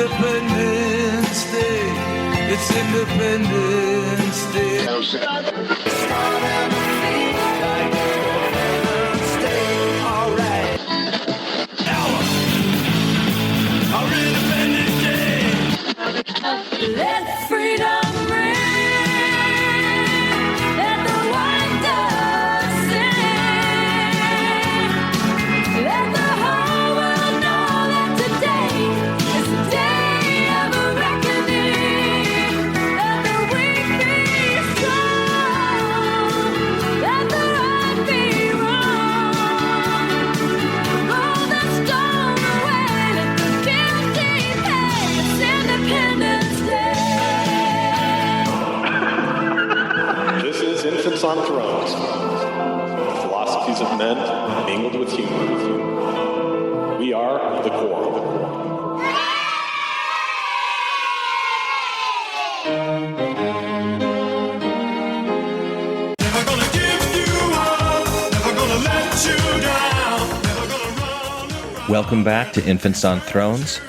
Independence Day. It's Independence Day. Alright. Our Independence Day. Let freedom ring. Let the white dove sing. Let the whole world know that today is the day of a reckoning. Let the weak be strong. Let the right be wrong. Roll the stone away. Let the guilty pay. It's Independence Day. This is Infants on Thrones. Philosophies of men mingled with humor. We are the core. Never gonna give you up. Never gonna let you down. Never gonna run around. Welcome back to Infants on Thrones.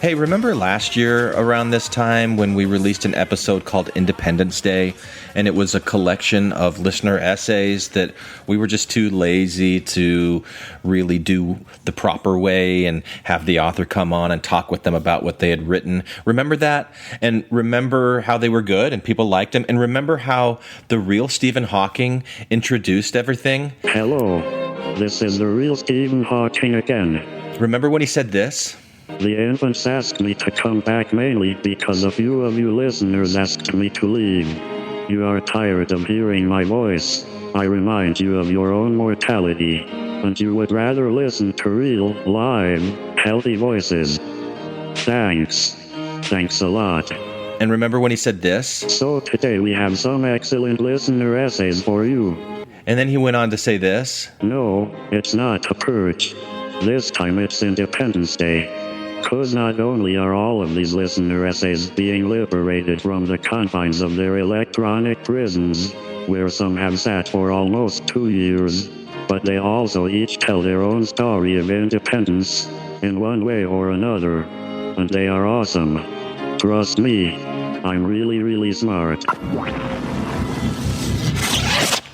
Hey, remember last year around this time when we released an episode called Independence Day, and it was a collection of listener essays that we were just too lazy to really do the proper way and have the author come on and talk with them about what they had written? Remember that? And remember how they were good and people liked them? And remember how the real Stephen Hawking introduced everything? Hello, this is the real Stephen Hawking again. Remember when he said this? The infants asked me to come back mainly because a few of you listeners asked me to leave. You are tired of hearing my voice. I remind you of your own mortality, and you would rather listen to real, live, healthy voices. Thanks. Thanks a lot. And remember when he said this? So today we have some excellent listener essays for you. And then he went on to say this? No, it's not a purge. This time it's Independence Day. 'Cause not only are all of these listener essays being liberated from the confines of their electronic prisons, where some have sat for almost 2 years, but they also each tell their own story of independence, in one way or another. And they are awesome. Trust me, I'm really, really smart.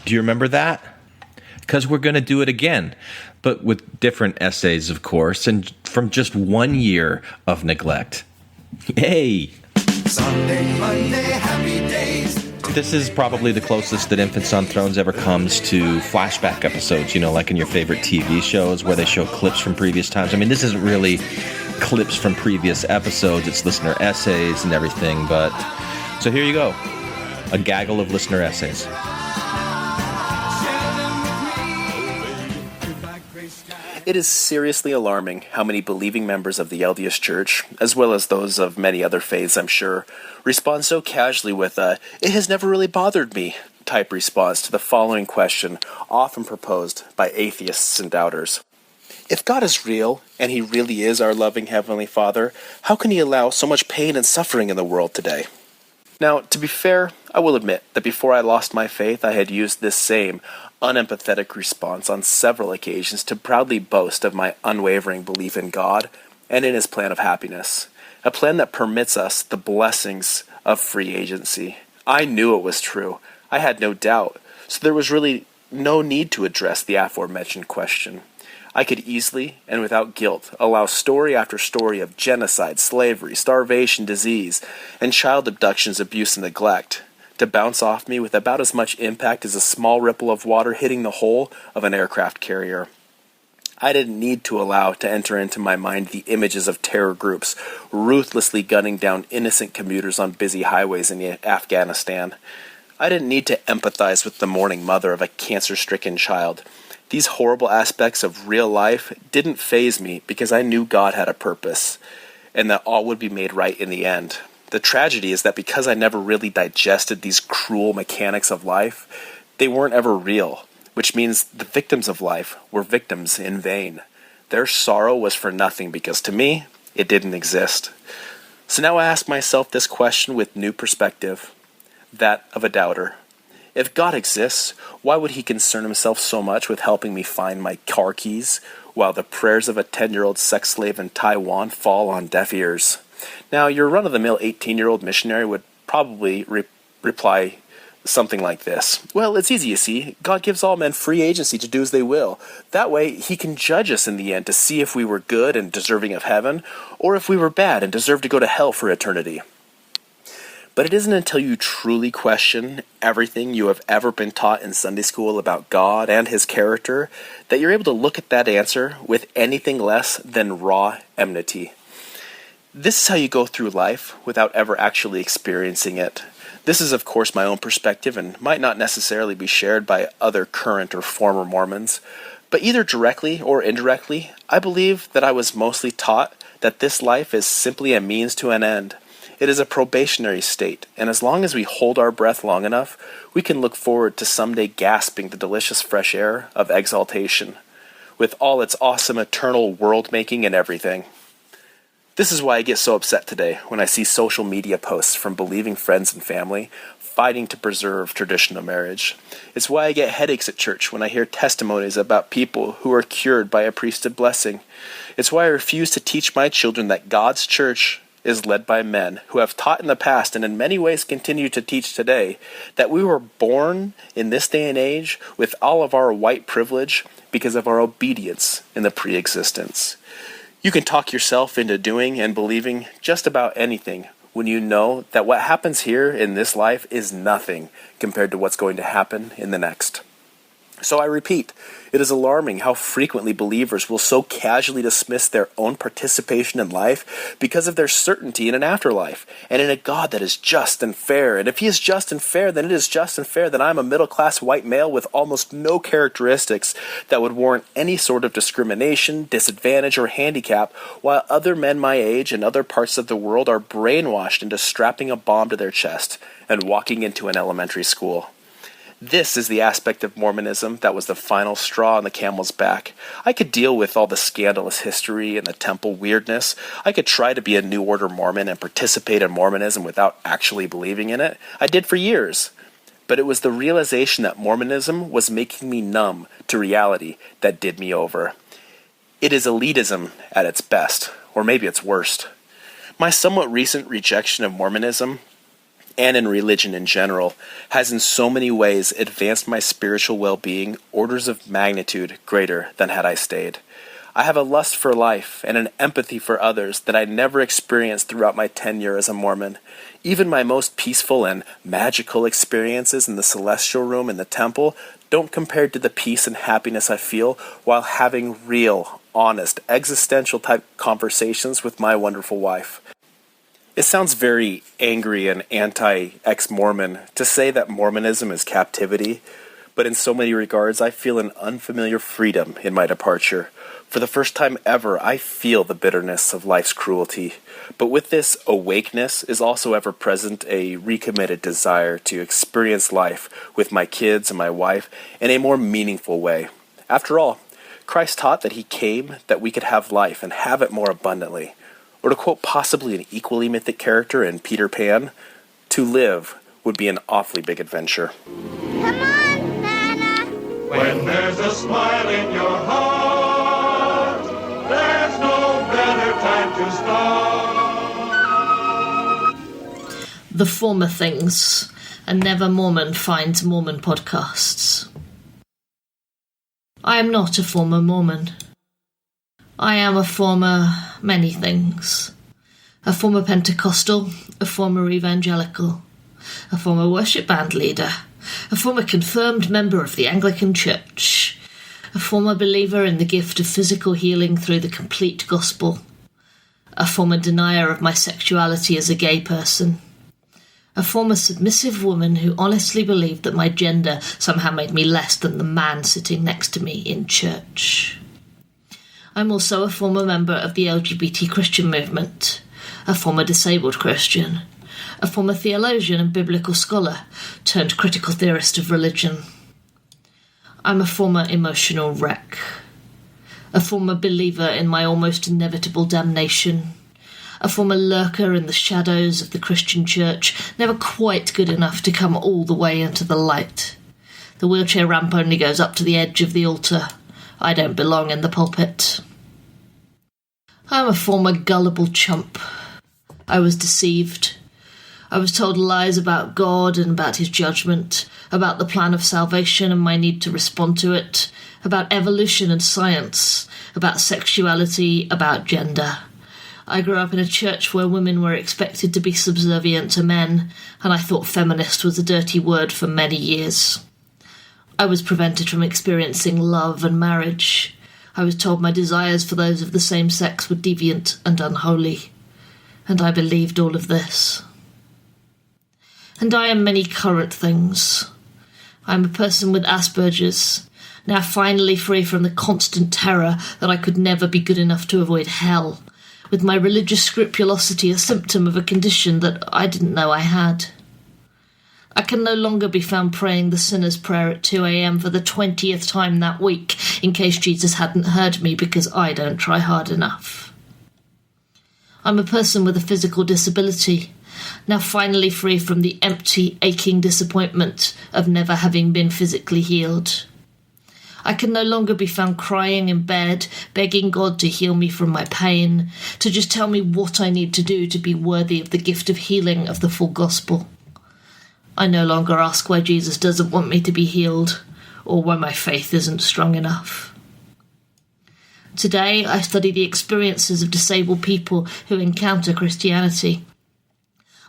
Do you remember that? Because we're going to do it again, but with different essays, of course, and from just 1 year of neglect. Yay! Sunday, Monday, happy days. This is probably the closest that Infants on Thrones ever comes to flashback episodes, you know, like in your favorite TV shows where they show clips from previous times. I mean, this isn't really clips from previous episodes, it's listener essays and everything, but... So here you go, a gaggle of listener essays. It is seriously alarming how many believing members of the LDS Church, as well as those of many other faiths, I'm sure, respond so casually with a, "it has never really bothered me," type response to the following question, often proposed by atheists and doubters. If God is real, and He really is our loving Heavenly Father, how can He allow so much pain and suffering in the world today? Now, to be fair, I will admit that before I lost my faith, I had used this same unempathetic response on several occasions to proudly boast of my unwavering belief in God and in His plan of happiness, a plan that permits us the blessings of free agency. I knew it was true. I had no doubt, so there was really no need to address the aforementioned question. I could easily, and without guilt, allow story after story of genocide, slavery, starvation, disease, and child abductions, abuse, and neglect to bounce off me with about as much impact as a small ripple of water hitting the hull of an aircraft carrier. I didn't need to allow to enter into my mind the images of terror groups ruthlessly gunning down innocent commuters on busy highways in Afghanistan. I didn't need to empathize with the mourning mother of a cancer-stricken child. These horrible aspects of real life didn't faze me because I knew God had a purpose, and that all would be made right in the end. The tragedy is that because I never really digested these cruel mechanics of life, they weren't ever real, which means the victims of life were victims in vain. Their sorrow was for nothing because to me, it didn't exist. So now I ask myself this question with new perspective, that of a doubter. If God exists, why would He concern Himself so much with helping me find my car keys, while the prayers of a 10-year-old sex slave in Taiwan fall on deaf ears? Now, your run-of-the-mill 18-year-old missionary would probably reply something like this. Well, it's easy, you see. God gives all men free agency to do as they will. That way, he can judge us in the end to see if we were good and deserving of heaven, or if we were bad and deserved to go to hell for eternity. But it isn't until you truly question everything you have ever been taught in Sunday school about God and his character that you're able to look at that answer with anything less than raw enmity. This is how you go through life without ever actually experiencing it. This is, of course, my own perspective and might not necessarily be shared by other current or former Mormons, but either directly or indirectly, I believe that I was mostly taught that this life is simply a means to an end. It is a probationary state, and as long as we hold our breath long enough, we can look forward to someday gasping the delicious fresh air of exaltation, with all its awesome eternal world-making and everything. This is why I get so upset today when I see social media posts from believing friends and family fighting to preserve traditional marriage. It's why I get headaches at church when I hear testimonies about people who are cured by a priesthood blessing. It's why I refuse to teach my children that God's church is led by men who have taught in the past and in many ways continue to teach today that we were born in this day and age with all of our white privilege because of our obedience in the pre-existence. You can talk yourself into doing and believing just about anything when you know that what happens here in this life is nothing compared to what's going to happen in the next. So I repeat, it is alarming how frequently believers will so casually dismiss their own participation in life because of their certainty in an afterlife and in a God that is just and fair. And if he is just and fair, then it is just and fair that I am a middle-class white male with almost no characteristics that would warrant any sort of discrimination, disadvantage, or handicap, while other men my age in other parts of the world are brainwashed into strapping a bomb to their chest and walking into an elementary school. This is the aspect of Mormonism that was the final straw on the camel's back. I could deal with all the scandalous history and the temple weirdness. I could try to be a New Order Mormon and participate in Mormonism without actually believing in it. I did for years. But it was the realization that Mormonism was making me numb to reality that did me over. It is elitism at its best, or maybe its worst. My somewhat recent rejection of Mormonism and in religion in general, has in so many ways advanced my spiritual well-being orders of magnitude greater than had I stayed. I have a lust for life and an empathy for others that I never experienced throughout my tenure as a Mormon. Even my most peaceful and magical experiences in the celestial room in the temple don't compare to the peace and happiness I feel while having real, honest, existential-type conversations with my wonderful wife. It sounds very angry and anti-ex-Mormon to say that Mormonism is captivity, but in so many regards I feel an unfamiliar freedom in my departure. For the first time ever, I feel the bitterness of life's cruelty, but with this awakeness is also ever present a recommitted desire to experience life with my kids and my wife in a more meaningful way. After all, Christ taught that he came that we could have life and have it more abundantly. Or to quote possibly an equally mythic character in Peter Pan, to live would be an awfully big adventure. Come on, Nana. When there's a smile in your heart, there's no better time to start. The Former Things, a never-Mormon finds Mormon podcasts. I am not a former Mormon. I am a former many things. A former Pentecostal, a former evangelical, a former worship band leader, a former confirmed member of the Anglican Church, a former believer in the gift of physical healing through the complete gospel, a former denier of my sexuality as a gay person, a former submissive woman who honestly believed that my gender somehow made me less than the man sitting next to me in church. I'm also a former member of the LGBT Christian movement, a former disabled Christian, a former theologian and biblical scholar, turned critical theorist of religion. I'm a former emotional wreck, a former believer in my almost inevitable damnation, a former lurker in the shadows of the Christian church, never quite good enough to come all the way into the light. The wheelchair ramp only goes up to the edge of the altar. I don't belong in the pulpit. I'm a former gullible chump, I was deceived. I was told lies about God and about his judgment, about the plan of salvation and my need to respond to it, about evolution and science, about sexuality, about gender. I grew up in a church where women were expected to be subservient to men, and I thought feminist was a dirty word for many years. I was prevented from experiencing love and marriage. I was told my desires for those of the same sex were deviant and unholy. And I believed all of this. And I am many current things. I am a person with Asperger's, now finally free from the constant terror that I could never be good enough to avoid hell, with my religious scrupulosity a symptom of a condition that I didn't know I had. I can no longer be found praying the sinner's prayer at 2 a.m. for the 20th time that week, in case Jesus hadn't heard me because I don't try hard enough. I'm a person with a physical disability, now finally free from the empty, aching disappointment of never having been physically healed. I can no longer be found crying in bed, begging God to heal me from my pain, to just tell me what I need to do to be worthy of the gift of healing of the full gospel. I no longer ask why Jesus doesn't want me to be healed, or why my faith isn't strong enough. Today, I study the experiences of disabled people who encounter Christianity.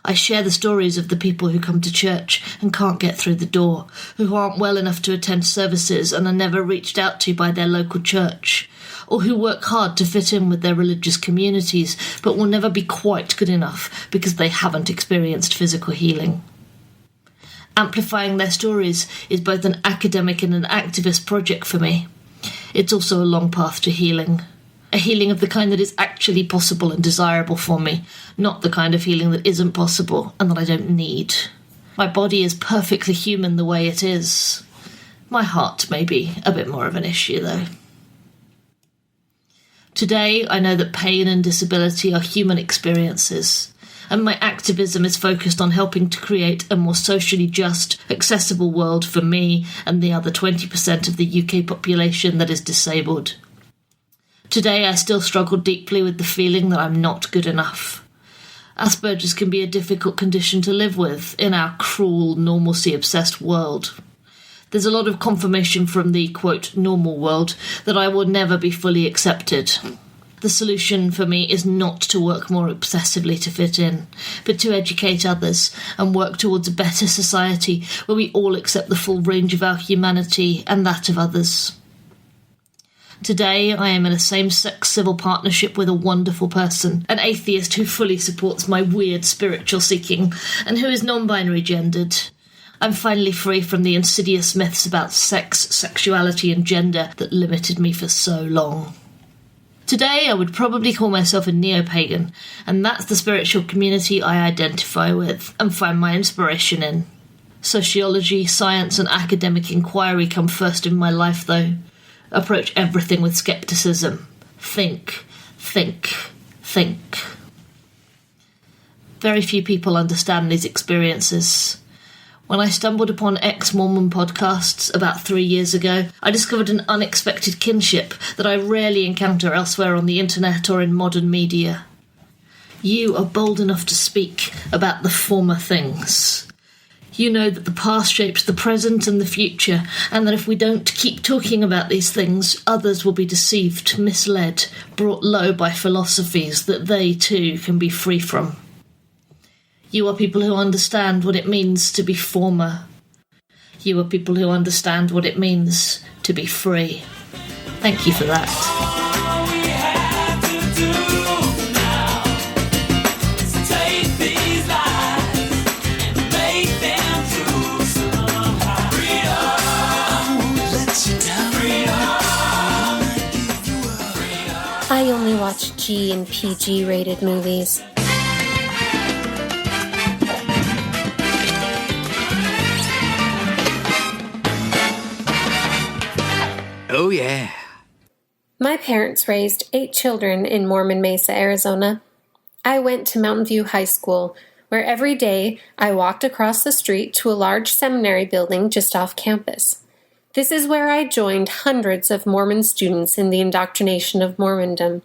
I share the stories of the people who come to church and can't get through the door, who aren't well enough to attend services and are never reached out to by their local church, or who work hard to fit in with their religious communities but will never be quite good enough because they haven't experienced physical healing. Amplifying their stories is both an academic and an activist project for me. It's also a long path to healing. A healing of the kind that is actually possible and desirable for me, not the kind of healing that isn't possible and that I don't need. My body is perfectly human the way it is. My heart may be a bit more of an issue, though. Today, I know that pain and disability are human experiences, and my activism is focused on helping to create a more socially just, accessible world for me and the other 20% of the UK population that is disabled. Today, I still struggle deeply with the feeling that I'm not good enough. Asperger's can be a difficult condition to live with in our cruel, normalcy-obsessed world. There's a lot of confirmation from the, quote, normal world that I will never be fully accepted. The solution for me is not to work more obsessively to fit in, but to educate others and work towards a better society where we all accept the full range of our humanity and that of others. Today, I am in a same-sex civil partnership with a wonderful person, an atheist who fully supports my weird spiritual seeking and who is non-binary gendered. I'm finally free from the insidious myths about sex, sexuality and gender that limited me for so long. Today, I would probably call myself a neo-pagan, and that's the spiritual community I identify with and find my inspiration in. Sociology, science and academic inquiry come first in my life, though. Approach everything with scepticism. Think. Very few people understand these experiences. When I stumbled upon ex-Mormon podcasts about 3 years ago, I discovered an unexpected kinship that I rarely encounter elsewhere on the internet or in modern media. You are bold enough to speak about the former things. You know that the past shapes the present and the future, and that if we don't keep talking about these things, others will be deceived, misled, brought low by philosophies that they too can be free from. You are people who understand what it means to be former. You are people who understand what it means to be free. Thank you for that. I only watch G and PG rated movies. Oh, yeah. My parents raised 8 children in Mormon Mesa, Arizona. I went to Mountain View High School, where every day I walked across the street to a large seminary building just off campus. This is where I joined hundreds of Mormon students in the indoctrination of Mormondom.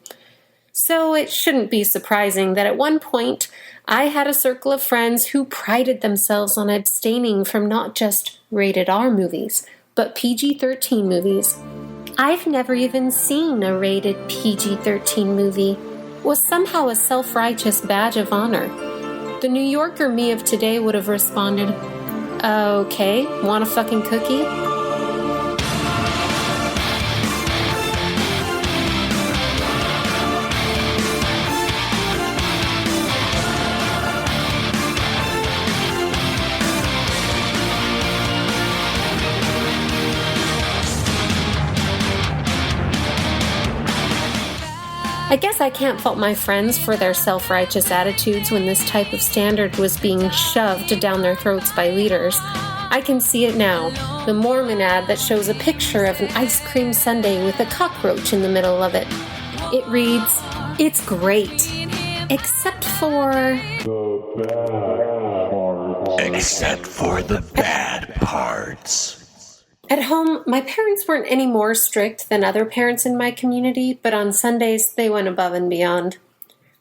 So it shouldn't be surprising that at one point I had a circle of friends who prided themselves on abstaining from not just rated R movies, but PG-13 movies. I've never even seen a rated PG-13 movie. It was somehow a self-righteous badge of honor. The New Yorker me of today would have responded, "Okay, want a fucking cookie?" I guess I can't fault my friends for their self-righteous attitudes when this type of standard was being shoved down their throats by leaders. I can see it now. The Mormon ad that shows a picture of an ice cream sundae with a cockroach in the middle of it. It reads, "It's great, except for..." Except for the bad parts. At home, my parents weren't any more strict than other parents in my community, but on Sundays they went above and beyond.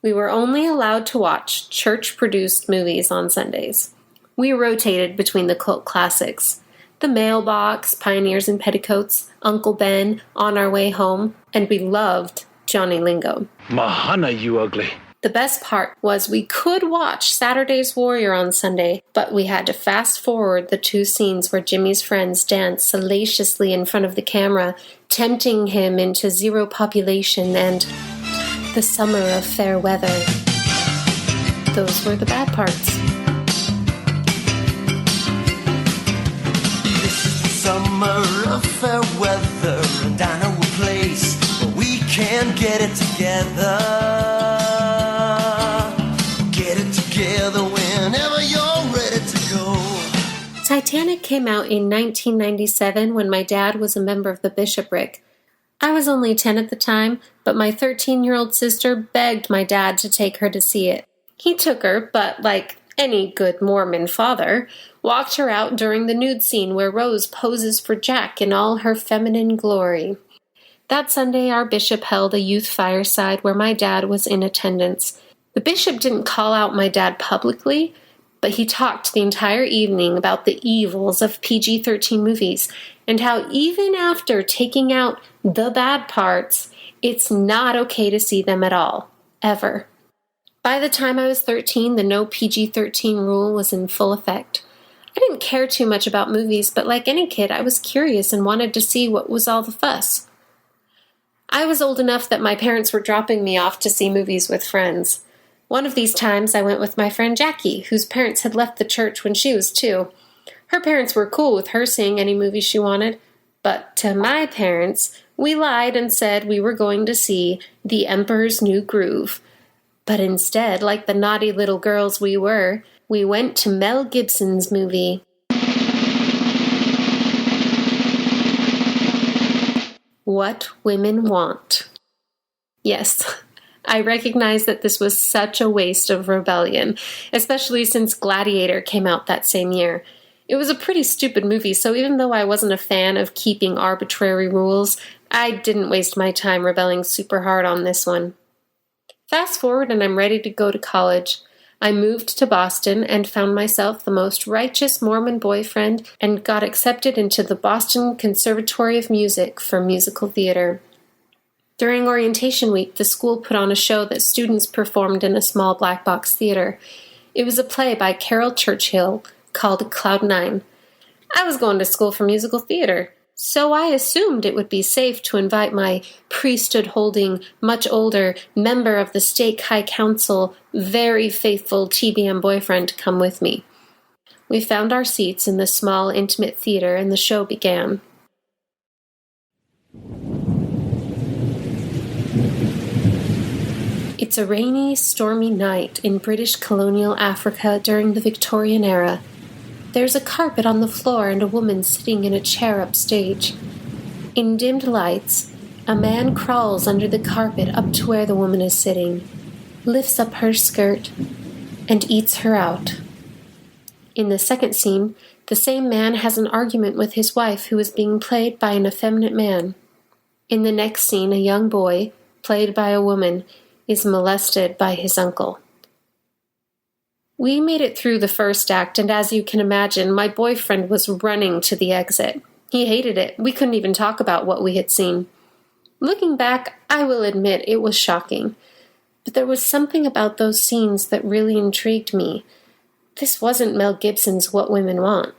We were only allowed to watch church-produced movies on Sundays. We rotated between the cult classics: The Mailbox, Pioneers in Petticoats, Uncle Ben, On Our Way Home, and we loved Johnny Lingo. Mahana, you ugly. The best part was we could watch Saturday's Warrior on Sunday, but we had to fast forward the two scenes where Jimmy's friends danced salaciously in front of the camera, tempting him into Zero Population and The Summer of Fair Weather. Those were the bad parts. This is the summer of fair weather, and I know a place where we can get it together. Get it together whenever you're ready to go. Titanic came out in 1997 when my dad was a member of the bishopric. I was only 10 at the time, but my 13-year-old sister begged my dad to take her to see it. He took her, but like any good Mormon father, walked her out during the nude scene where Rose poses for Jack in all her feminine glory. That Sunday, our bishop held a youth fireside where my dad was in attendance. The bishop didn't call out my dad publicly, but he talked the entire evening about the evils of PG-13 movies and how even after taking out the bad parts, it's not okay to see them at all, ever. By the time I was 13, the no PG-13 rule was in full effect. I didn't care too much about movies, but like any kid, I was curious and wanted to see what was all the fuss. I was old enough that my parents were dropping me off to see movies with friends. One of these times I went with my friend Jackie, whose parents had left the church when she was 2. Her parents were cool with her seeing any movie she wanted, but to my parents, we lied and said we were going to see The Emperor's New Groove. But instead, like the naughty little girls we were, we went to Mel Gibson's movie. What Women Want. Yes, I recognize that this was such a waste of rebellion, especially since Gladiator came out that same year. It was a pretty stupid movie, so even though I wasn't a fan of keeping arbitrary rules, I didn't waste my time rebelling super hard on this one. Fast forward and I'm ready to go to college. I moved to Boston and found myself the most righteous Mormon boyfriend and got accepted into the Boston Conservatory of Music for musical theater. During orientation week, the school put on a show that students performed in a small black box theater. It was a play by Carol Churchill called Cloud 9. I was going to school for musical theater, so I assumed it would be safe to invite my priesthood-holding, much older, member of the Stake High Council, very faithful TBM boyfriend to come with me. We found our seats in the small, intimate theater, and the show began. It's a rainy, stormy night in British colonial Africa during the Victorian era. There's a carpet on the floor and a woman sitting in a chair upstage. In dimmed lights, a man crawls under the carpet up to where the woman is sitting, lifts up her skirt, and eats her out. In the second scene, the same man has an argument with his wife who is being played by an effeminate man. In the next scene, a young boy, played by a woman, is molested by his uncle. We made it through the first act, and as you can imagine, my boyfriend was running to the exit. He hated it. We couldn't even talk about what we had seen. Looking back, I will admit it was shocking. But there was something about those scenes that really intrigued me. This wasn't Mel Gibson's What Women Want.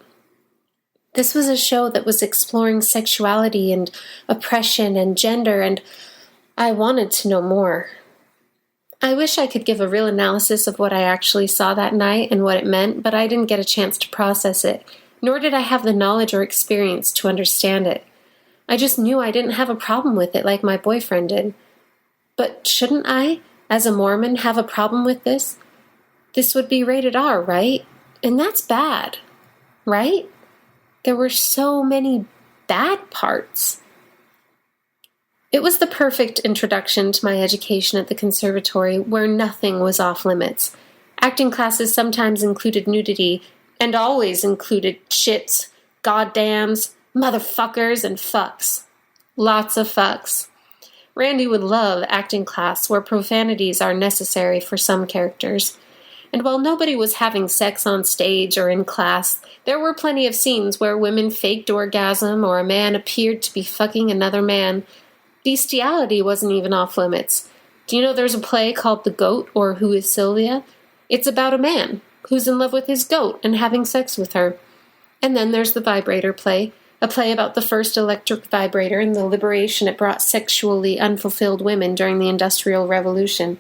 This was a show that was exploring sexuality and oppression and gender, and I wanted to know more. I wish I could give a real analysis of what I actually saw that night and what it meant, but I didn't get a chance to process it, nor did I have the knowledge or experience to understand it. I just knew I didn't have a problem with it like my boyfriend did. But shouldn't I, as a Mormon, have a problem with this? This would be rated R, right? And that's bad, right? There were so many bad parts. It was the perfect introduction to my education at the conservatory, where nothing was off limits. Acting classes sometimes included nudity, and always included shits, goddams, motherfuckers, and fucks. Lots of fucks. Randy would love acting class where profanities are necessary for some characters. And while nobody was having sex on stage or in class, there were plenty of scenes where women faked orgasm or a man appeared to be fucking another man. Bestiality wasn't even off limits. Do you know there's a play called The Goat, or Who is Sylvia? It's about a man who's in love with his goat and having sex with her. And then there's the Vibrator play, a play about the first electric vibrator and the liberation it brought sexually unfulfilled women during the Industrial Revolution.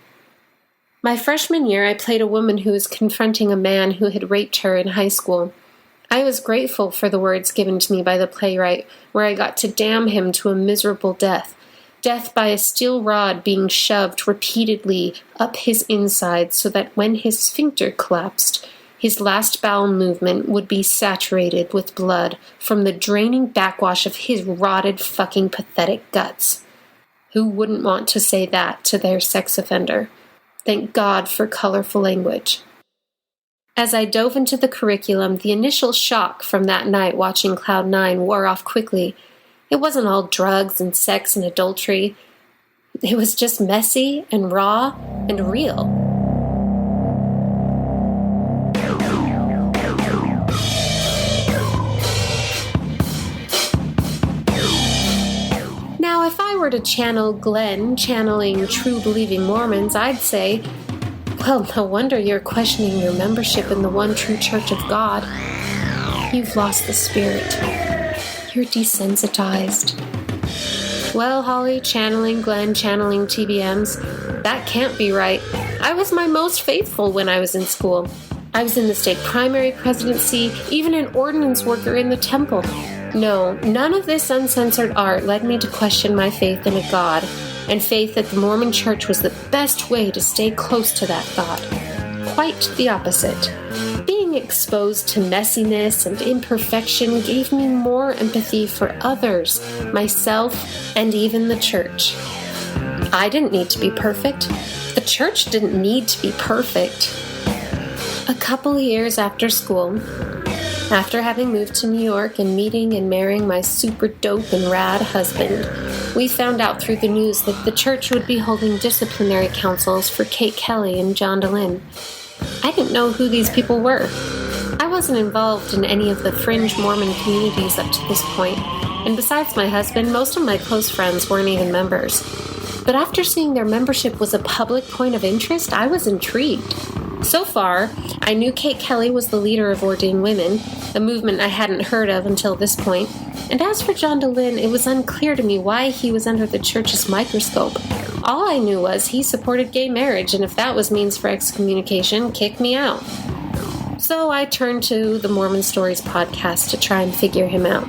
My freshman year, I played a woman who was confronting a man who had raped her in high school. I was grateful for the words given to me by the playwright, where I got to damn him to a miserable death. Death by a steel rod being shoved repeatedly up his inside so that when his sphincter collapsed, his last bowel movement would be saturated with blood from the draining backwash of his rotted fucking pathetic guts. Who wouldn't want to say that to their sex offender? Thank God for colorful language. As I dove into the curriculum, the initial shock from that night watching Cloud 9 wore off quickly. It wasn't all drugs and sex and adultery. It was just messy and raw and real. Now, if I were to channel Glenn channeling true believing Mormons, I'd say, well, no wonder you're questioning your membership in the one true Church of God. You've lost the spirit. You're desensitized. Well, Holly, channeling Glenn, channeling TBMs, that can't be right. I was my most faithful when I was in school. I was in the state primary presidency, even an ordinance worker in the temple. No, none of this uncensored art led me to question my faith in a God, and faith that the Mormon Church was the best way to stay close to that God. Quite the opposite. Being exposed to messiness and imperfection gave me more empathy for others, myself, and even the church. I didn't need to be perfect. The church didn't need to be perfect. A couple years after school, after having moved to New York and meeting and marrying my super dope and rad husband, we found out through the news that the church would be holding disciplinary councils for Kate Kelly and John DeLynn. I didn't know who these people were. I wasn't involved in any of the fringe Mormon communities up to this point, and besides my husband, most of my close friends weren't even members. But after seeing their membership was a public point of interest, I was intrigued. So far, I knew Kate Kelly was the leader of Ordained Women, a movement I hadn't heard of until this point, and as for John DeLynn, it was unclear to me why he was under the church's microscope. All I knew was he supported gay marriage, and if that was means for excommunication, kick me out. So I turned to the Mormon Stories podcast to try and figure him out.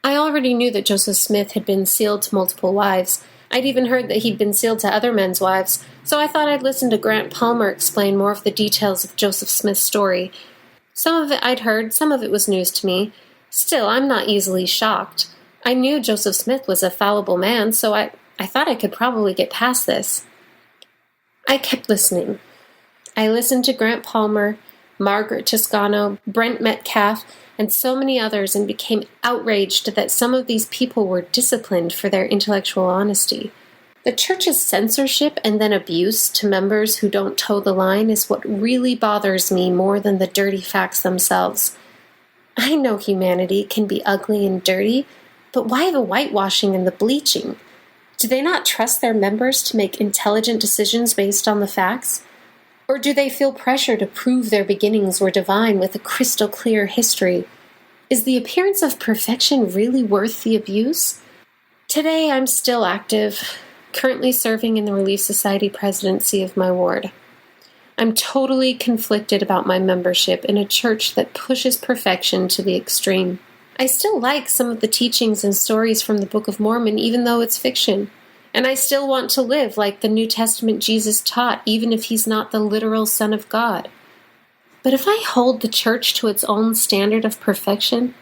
I already knew that Joseph Smith had been sealed to multiple wives. I'd even heard that he'd been sealed to other men's wives, so I thought I'd listen to Grant Palmer explain more of the details of Joseph Smith's story. Some of it I'd heard, some of it was news to me. Still, I'm not easily shocked. I knew Joseph Smith was a fallible man, so I thought I could probably get past this. I kept listening. I listened to Grant Palmer, Margaret Toscano, Brent Metcalf, and so many others, and became outraged that some of these people were disciplined for their intellectual honesty. The church's censorship and then abuse to members who don't toe the line is what really bothers me more than the dirty facts themselves. I know humanity can be ugly and dirty, but why the whitewashing and the bleaching? Do they not trust their members to make intelligent decisions based on the facts? Or do they feel pressure to prove their beginnings were divine with a crystal clear history? Is the appearance of perfection really worth the abuse? Today I'm still active, currently serving in the Relief Society presidency of my ward. I'm totally conflicted about my membership in a church that pushes perfection to the extreme. I still like some of the teachings and stories from the Book of Mormon, even though it's fiction. And I still want to live like the New Testament Jesus taught, even if he's not the literal Son of God. But if I hold the church to its own standard of perfection,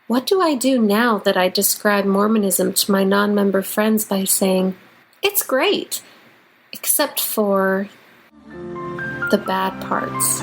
what do I do now that I describe Mormonism to my non-member friends by saying, it's great, except for the bad parts?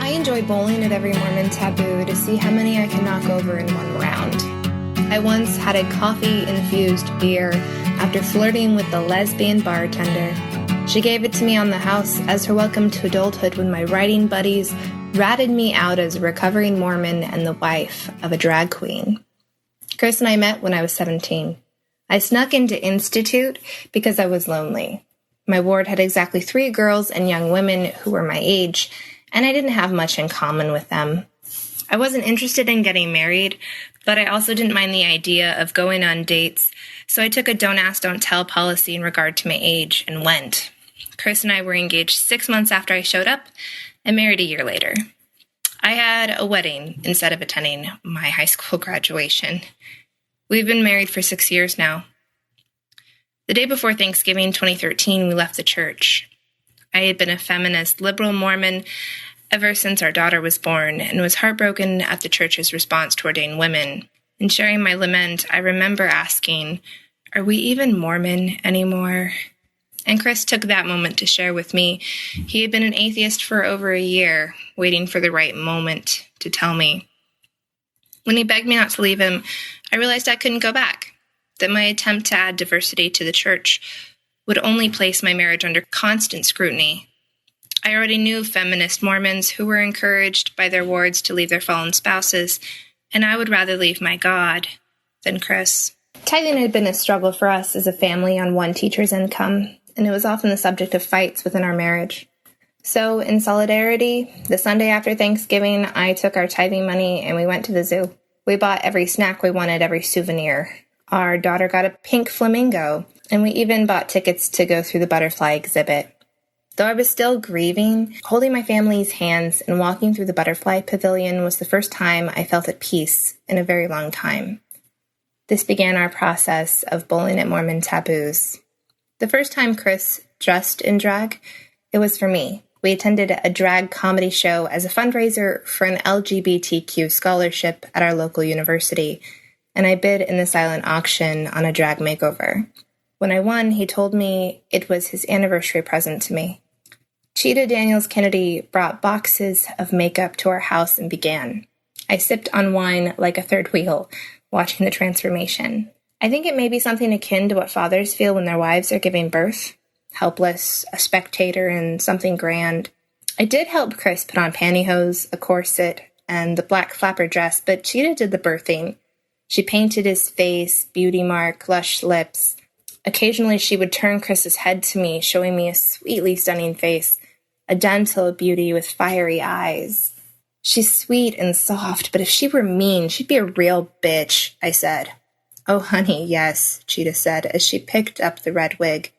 I enjoy bowling at every Mormon taboo to see how many I can knock over in one round. I once had a coffee-infused beer after flirting with the lesbian bartender. She gave it to me on the house as her welcome to adulthood when my writing buddies ratted me out as a recovering Mormon and the wife of a drag queen. Chris and I met when I was 17. I snuck into Institute because I was lonely. My ward had exactly 3 girls and young women who were my age, and I didn't have much in common with them. I wasn't interested in getting married, but I also didn't mind the idea of going on dates, so I took a don't ask, don't tell policy in regard to my age and went. Chris and I were engaged 6 months after I showed up and married a year later. I had a wedding instead of attending my high school graduation. We've been married for 6 years now. The day before Thanksgiving 2013, we left the church. I had been a feminist, liberal Mormon ever since our daughter was born and was heartbroken at the church's response to ordained women. In sharing my lament, I remember asking, "Are we even Mormon anymore?" And Chris took that moment to share with me he had been an atheist for over a year, waiting for the right moment to tell me. When he begged me not to leave him, I realized I couldn't go back, that my attempt to add diversity to the church would only place my marriage under constant scrutiny. I already knew feminist Mormons who were encouraged by their wards to leave their fallen spouses, and I would rather leave my God than Chris. Tithing had been a struggle for us as a family on one teacher's income, and it was often the subject of fights within our marriage. So, in solidarity, the Sunday after Thanksgiving, I took our tithing money and we went to the zoo. We bought every snack we wanted, every souvenir. Our daughter got a pink flamingo, and we even bought tickets to go through the butterfly exhibit. Though I was still grieving, holding my family's hands and walking through the butterfly pavilion was the first time I felt at peace in a very long time. This began our process of bowling at Mormon taboos. The first time Chris dressed in drag, it was for me. We attended a drag comedy show as a fundraiser for an LGBTQ scholarship at our local university, and I bid in the silent auction on a drag makeover. When I won, he told me it was his anniversary present to me. Cheetah Daniels Kennedy brought boxes of makeup to our house and began. I sipped on wine like a third wheel, watching the transformation. I think it may be something akin to what fathers feel when their wives are giving birth. Helpless, a spectator in something grand. I did help Chris put on pantyhose, a corset, and the black flapper dress, but Cheetah did the birthing. She painted his face, beauty mark, lush lips. Occasionally she would turn Chris's head to me, showing me a sweetly stunning face, a gentle beauty with fiery eyes. She's sweet and soft, but if she were mean, she'd be a real bitch, I said. Oh, honey, yes, Cheetah said, as she picked up the red wig.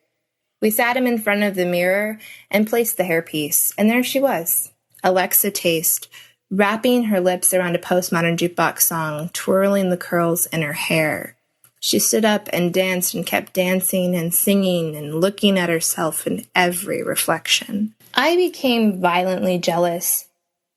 We sat him in front of the mirror and placed the hairpiece, and there she was, Alexa Taste, wrapping her lips around a postmodern jukebox song, twirling the curls in her hair. She stood up and danced and kept dancing and singing and looking at herself in every reflection. I became violently jealous.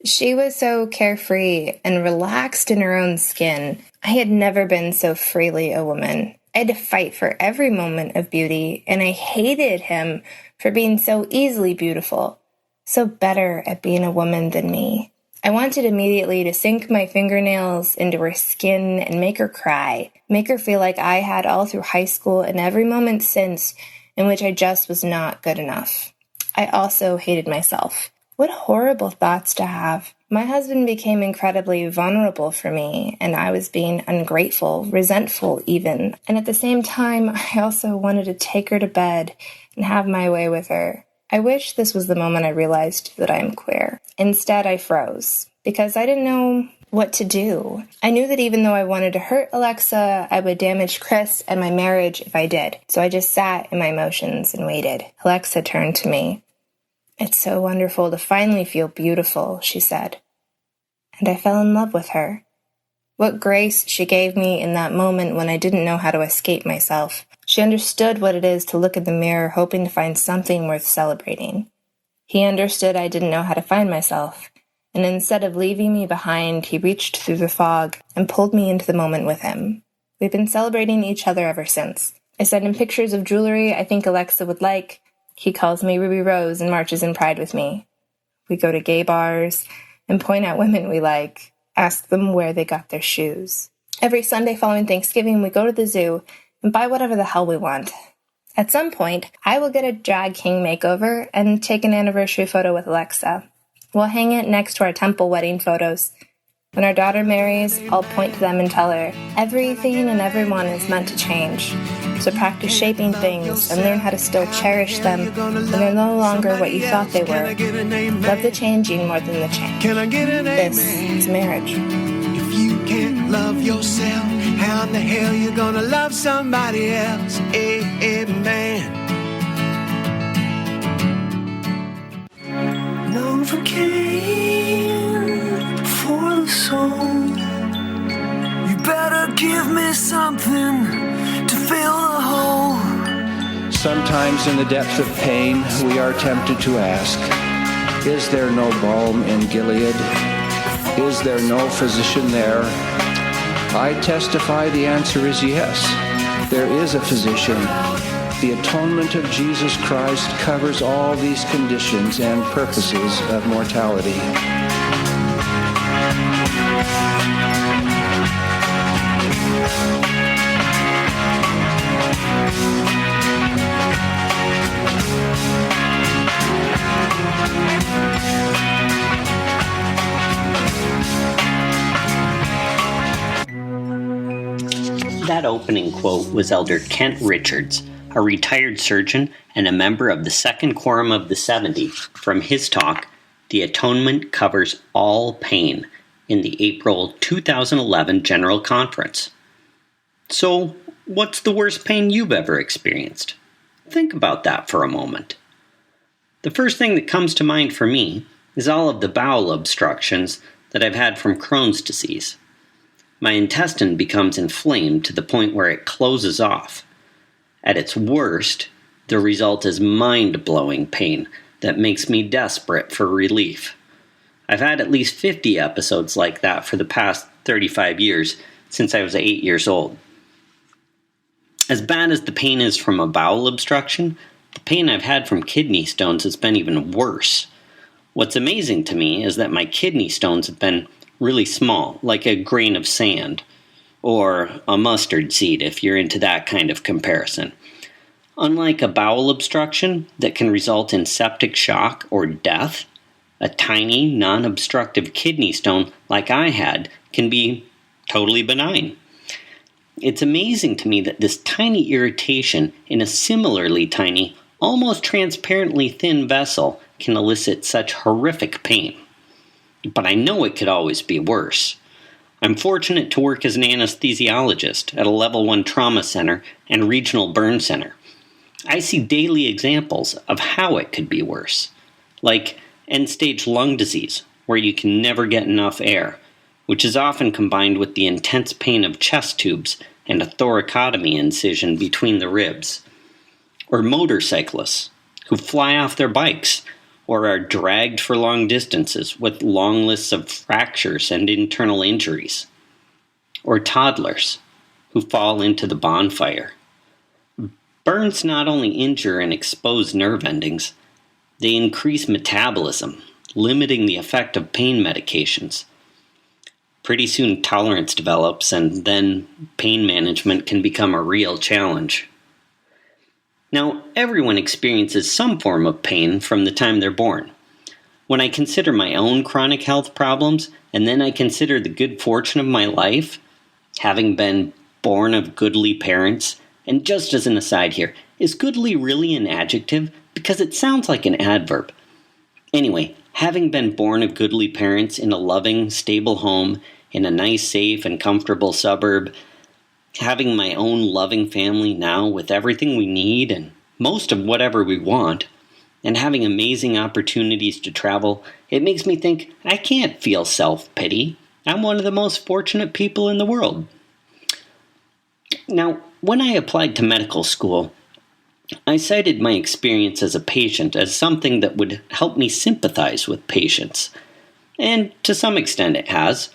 She was so carefree and relaxed in her own skin. I had never been so freely a woman. I had to fight for every moment of beauty, and I hated him for being so easily beautiful, so better at being a woman than me. I wanted immediately to sink my fingernails into her skin and make her cry, make her feel like I had all through high school and every moment since in which I just was not good enough. I also hated myself. What horrible thoughts to have. My husband became incredibly vulnerable for me, and I was being ungrateful, resentful even. And at the same time, I also wanted to take her to bed and have my way with her. I wish this was the moment I realized that I am queer. Instead, I froze, because I didn't know what to do. I knew that even though I wanted to hurt Alexa, I would damage Chris and my marriage if I did. So I just sat in my emotions and waited. Alexa turned to me. "It's so wonderful to finally feel beautiful," she said. And I fell in love with her. What grace she gave me in that moment when I didn't know how to escape myself. She understood what it is to look in the mirror hoping to find something worth celebrating. He understood I didn't know how to find myself, and instead of leaving me behind, he reached through the fog and pulled me into the moment with him. We've been celebrating each other ever since. I send him pictures of jewelry I think Alexa would like. He calls me Ruby Rose and marches in pride with me. We go to gay bars and point out women we like, ask them where they got their shoes. Every Sunday following Thanksgiving, we go to the zoo and buy whatever the hell we want. At some point, I will get a drag king makeover and take an anniversary photo with Alexa. We'll hang it next to our temple wedding photos. When our daughter marries, I'll point to them and tell her, everything and everyone is meant to change. So practice shaping things and learn how to still cherish them when they're no longer what you thought they were. Love the changing more than the change. This is marriage. If you can't love yourself, how in the hell you gonna love somebody else? Amen. Novocaine for the soul. You better give me something to fill the hole. Sometimes in the depths of pain, we are tempted to ask, is there no balm in Gilead? Is there no physician there? I testify the answer is yes. There is a physician. The atonement of Jesus Christ covers all these conditions and purposes of mortality. That opening quote was Elder Kent Richards, a retired surgeon and a member of the Second Quorum of the 70, from his talk, The Atonement Covers All Pain, in the April 2011 General Conference. So, what's the worst pain you've ever experienced? Think about that for a moment. The first thing that comes to mind for me is all of the bowel obstructions that I've had from Crohn's disease. My intestine becomes inflamed to the point where it closes off. At its worst, the result is mind-blowing pain that makes me desperate for relief. I've had at least 50 episodes like that for the past 35 years, since I was 8 years old. As bad as the pain is from a bowel obstruction, the pain I've had from kidney stones has been even worse. What's amazing to me is that my kidney stones have been really small, like a grain of sand, or a mustard seed if you're into that kind of comparison. Unlike a bowel obstruction that can result in septic shock or death, a tiny, non-obstructive kidney stone like I had can be totally benign. It's amazing to me that this tiny irritation in a similarly tiny, almost transparently thin vessel can elicit such horrific pain. But I know it could always be worse. I'm fortunate to work as an anesthesiologist at a level 1 trauma center and regional burn center. I see daily examples of how it could be worse, like end-stage lung disease, where you can never get enough air, which is often combined with the intense pain of chest tubes and a thoracotomy incision between the ribs. Or motorcyclists who fly off their bikes or are dragged for long distances with long lists of fractures and internal injuries. Or toddlers who fall into the bonfire. Burns not only injure and expose nerve endings, they increase metabolism, limiting the effect of pain medications. Pretty soon tolerance develops, and then pain management can become a real challenge. Now, everyone experiences some form of pain from the time they're born. When I consider my own chronic health problems, and then I consider the good fortune of my life, having been born of goodly parents, and just as an aside here, is goodly really an adjective? Because it sounds like an adverb. Anyway, having been born of goodly parents in a loving, stable home, in a nice, safe, and comfortable suburb, having my own loving family now with everything we need and most of whatever we want, and having amazing opportunities to travel, it makes me think I can't feel self-pity. I'm one of the most fortunate people in the world. Now, when I applied to medical school, I cited my experience as a patient as something that would help me sympathize with patients. And to some extent it has.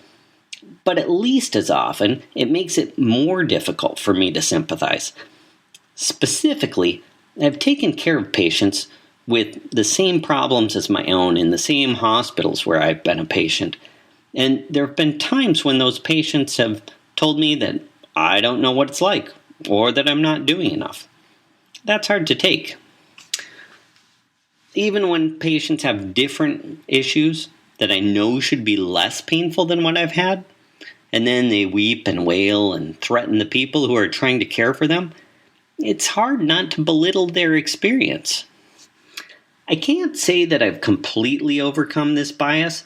But at least as often, it makes it more difficult for me to sympathize. Specifically, I've taken care of patients with the same problems as my own in the same hospitals where I've been a patient. And there have been times when those patients have told me that I don't know what it's like, or that I'm not doing enough. That's hard to take. Even when patients have different issues that I know should be less painful than what I've had, and then they weep and wail and threaten the people who are trying to care for them, it's hard not to belittle their experience. I can't say that I've completely overcome this bias,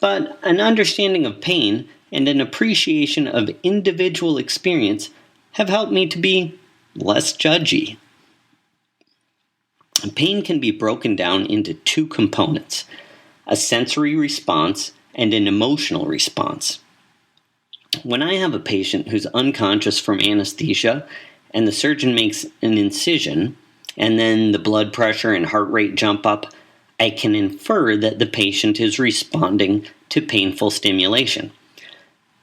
but an understanding of pain and an appreciation of individual experience have helped me to be less judgy. Pain can be broken down into two components, a sensory response and an emotional response. When I have a patient who's unconscious from anesthesia and the surgeon makes an incision and then the blood pressure and heart rate jump up, I can infer that the patient is responding to painful stimulation.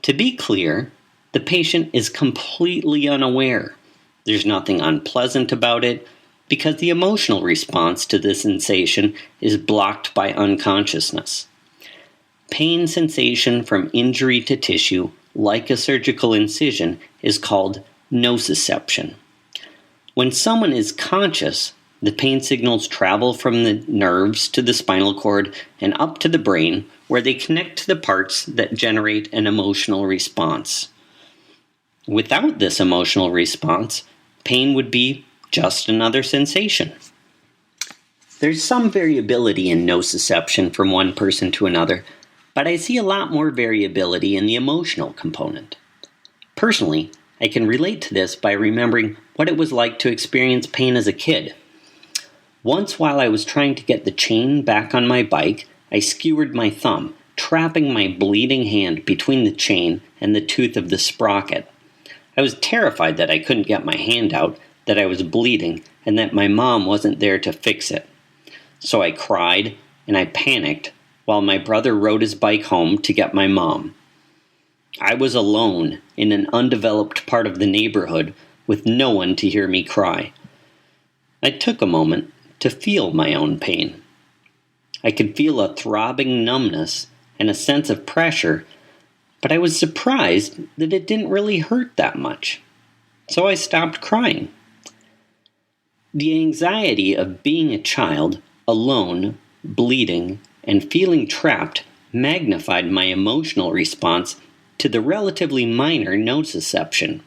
To be clear, the patient is completely unaware. There's nothing unpleasant about it because the emotional response to this sensation is blocked by unconsciousness. Pain sensation from injury to tissue, like a surgical incision, is called nociception. When someone is conscious, the pain signals travel from the nerves to the spinal cord and up to the brain, where they connect to the parts that generate an emotional response. Without this emotional response, pain would be just another sensation. There's some variability in nociception from one person to another, but I see a lot more variability in the emotional component. Personally, I can relate to this by remembering what it was like to experience pain as a kid. Once while I was trying to get the chain back on my bike, I skewered my thumb, trapping my bleeding hand between the chain and the tooth of the sprocket. I was terrified that I couldn't get my hand out, that I was bleeding, and that my mom wasn't there to fix it. So I cried and I panicked while my brother rode his bike home to get my mom. I was alone in an undeveloped part of the neighborhood with no one to hear me cry. I took a moment to feel my own pain. I could feel a throbbing numbness and a sense of pressure, but I was surprised that it didn't really hurt that much. So I stopped crying. The anxiety of being a child, alone, bleeding, and feeling trapped magnified my emotional response to the relatively minor nociception.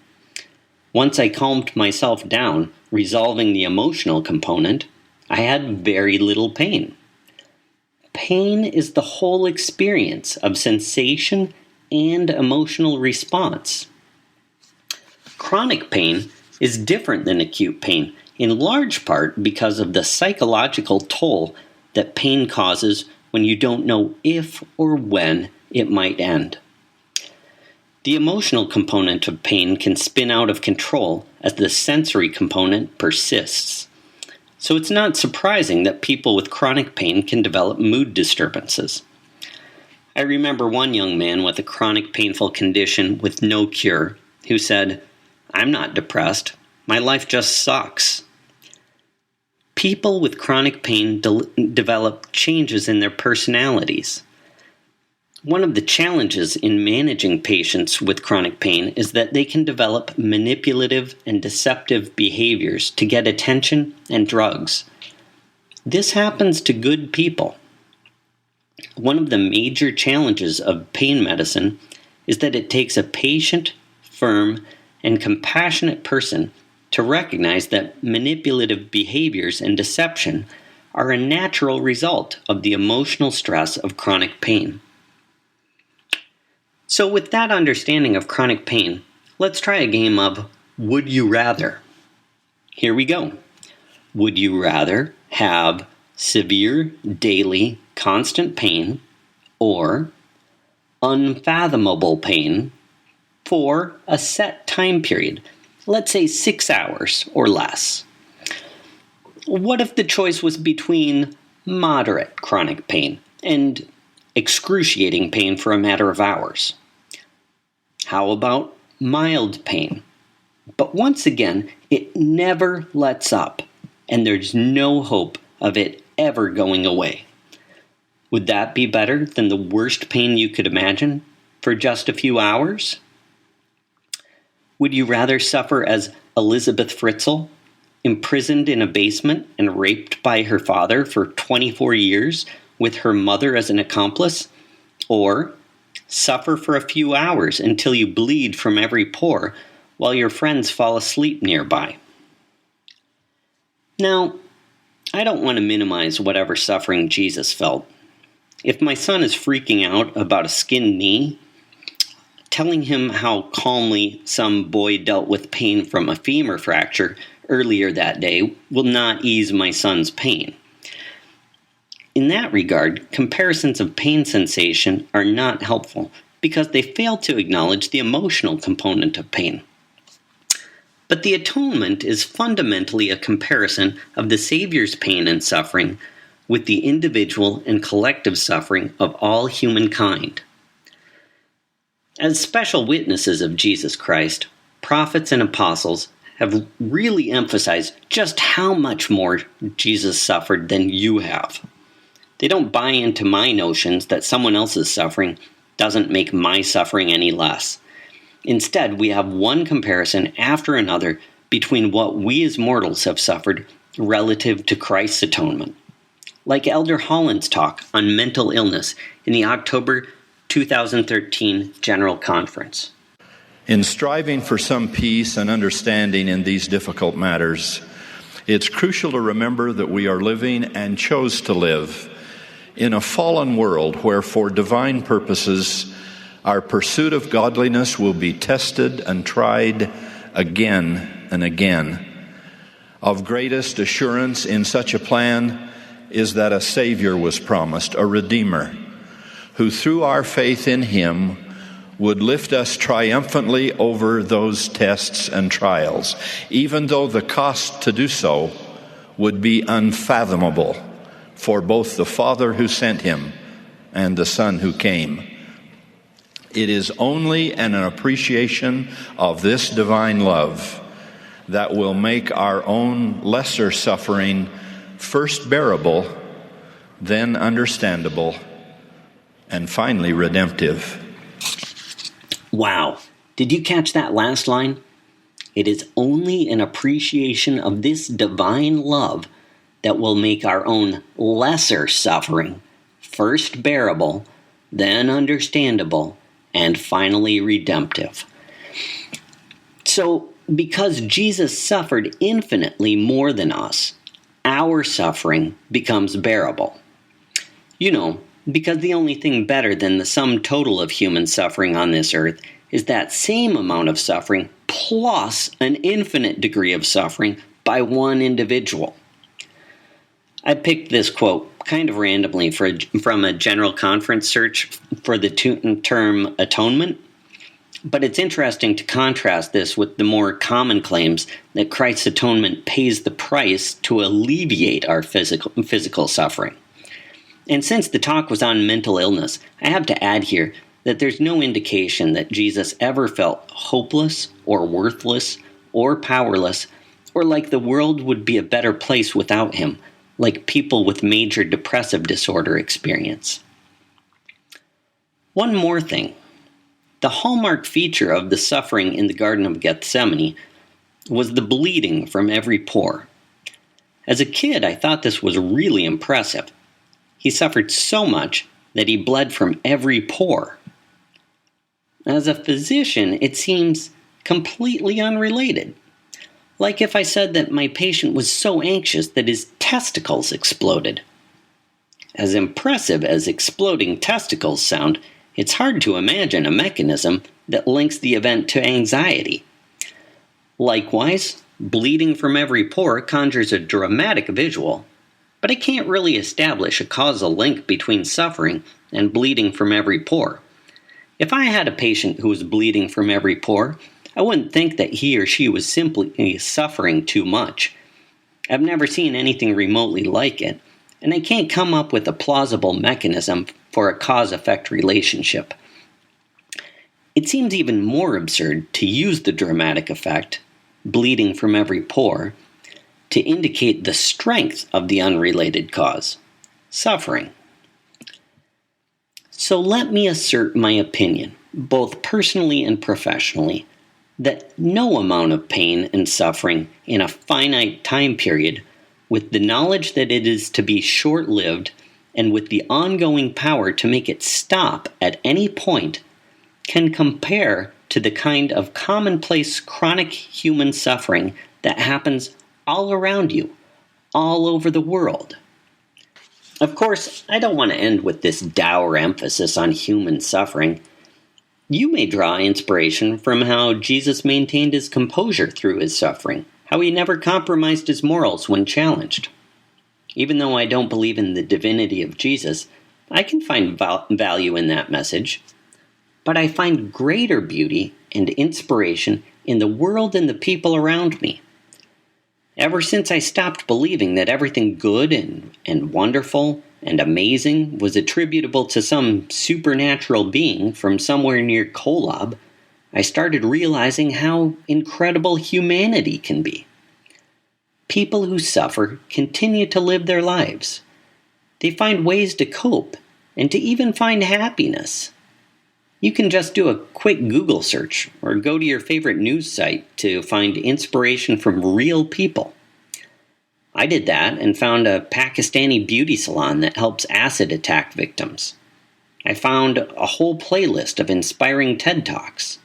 Once I calmed myself down, resolving the emotional component, I had very little pain. Pain is the whole experience of sensation and emotional response. Chronic pain is different than acute pain, in large part because of the psychological toll that pain causes when you don't know if or when it might end. The emotional component of pain can spin out of control as the sensory component persists. So it's not surprising that people with chronic pain can develop mood disturbances. I remember one young man with a chronic painful condition with no cure who said, "I'm not depressed. My life just sucks." People with chronic pain develop changes in their personalities. One of the challenges in managing patients with chronic pain is that they can develop manipulative and deceptive behaviors to get attention and drugs. This happens to good people. One of the major challenges of pain medicine is that it takes a patient, firm, and compassionate person to recognize that manipulative behaviors and deception are a natural result of the emotional stress of chronic pain. So with that understanding of chronic pain, let's try a game of Would You Rather? Here we go. Would you rather have severe, daily, constant pain or unfathomable pain for a set time period, let's say 6 hours or less? What if the choice was between moderate chronic pain and excruciating pain for a matter of hours? How about mild pain? But once again, it never lets up, and there's no hope of it ever going away. Would that be better than the worst pain you could imagine for just a few hours? Would you rather suffer as Elizabeth Fritzl, imprisoned in a basement and raped by her father for 24 years with her mother as an accomplice? Or suffer for a few hours until you bleed from every pore while your friends fall asleep nearby? Now, I don't want to minimize whatever suffering Jesus felt. If my son is freaking out about a skinned knee, telling him how calmly some boy dealt with pain from a femur fracture earlier that day will not ease my son's pain. In that regard, comparisons of pain sensation are not helpful because they fail to acknowledge the emotional component of pain. But the atonement is fundamentally a comparison of the Savior's pain and suffering with the individual and collective suffering of all humankind. As special witnesses of Jesus Christ, prophets and apostles have really emphasized just how much more Jesus suffered than you have. They don't buy into my notions that someone else's suffering doesn't make my suffering any less. Instead, we have one comparison after another between what we as mortals have suffered relative to Christ's atonement. Like Elder Holland's talk on mental illness in the October 2013 General Conference. In striving for some peace and understanding in these difficult matters, it's crucial to remember that we are living and chose to live in a fallen world where for divine purposes our pursuit of godliness will be tested and tried again and again. Of greatest assurance in such a plan is that a Savior was promised, a Redeemer, who through our faith in Him would lift us triumphantly over those tests and trials, even though the cost to do so would be unfathomable for both the Father who sent Him and the Son who came. It is only an appreciation of this divine love that will make our own lesser suffering first bearable, then understandable, and finally redemptive. Wow. Did you catch that last line? It is only an appreciation of this divine love that will make our own lesser suffering first bearable, then understandable, and finally redemptive. So, because Jesus suffered infinitely more than us, our suffering becomes bearable. You know, because the only thing better than the sum total of human suffering on this earth is that same amount of suffering plus an infinite degree of suffering by one individual. I picked this quote kind of randomly from a General Conference search for the term atonement. But it's interesting to contrast this with the more common claims that Christ's atonement pays the price to alleviate our physical suffering. And since the talk was on mental illness, I have to add here that there's no indication that Jesus ever felt hopeless or worthless or powerless, or like the world would be a better place without him, like people with major depressive disorder experience. One more thing. The hallmark feature of the suffering in the Garden of Gethsemane was the bleeding from every pore. As a kid, I thought this was really impressive. He suffered so much that he bled from every pore. As a physician, it seems completely unrelated. Like if I said that my patient was so anxious that his testicles exploded. As impressive as exploding testicles sound, it's hard to imagine a mechanism that links the event to anxiety. Likewise, bleeding from every pore conjures a dramatic visual, but it can't really establish a causal link between suffering and bleeding from every pore. If I had a patient who was bleeding from every pore, I wouldn't think that he or she was simply suffering too much. I've never seen anything remotely like it, and I can't come up with a plausible mechanism for a cause-effect relationship. It seems even more absurd to use the dramatic effect, bleeding from every pore, to indicate the strength of the unrelated cause, suffering. So let me assert my opinion, both personally and professionally, that no amount of pain and suffering in a finite time period, with the knowledge that it is to be short-lived and with the ongoing power to make it stop at any point, can compare to the kind of commonplace chronic human suffering that happens all around you, all over the world. Of course, I don't want to end with this dour emphasis on human suffering. You may draw inspiration from how Jesus maintained his composure through his suffering, how he never compromised his morals when challenged. Even though I don't believe in the divinity of Jesus, I can find value in that message. But I find greater beauty and inspiration in the world and the people around me. Ever since I stopped believing that everything good and wonderful and amazing was attributable to some supernatural being from somewhere near Kolob, I started realizing how incredible humanity can be. People who suffer continue to live their lives. They find ways to cope and to even find happiness. You can just do a quick Google search or go to your favorite news site to find inspiration from real people. I did that and found a Pakistani beauty salon that helps acid attack victims. I found a whole playlist of inspiring TED Talks.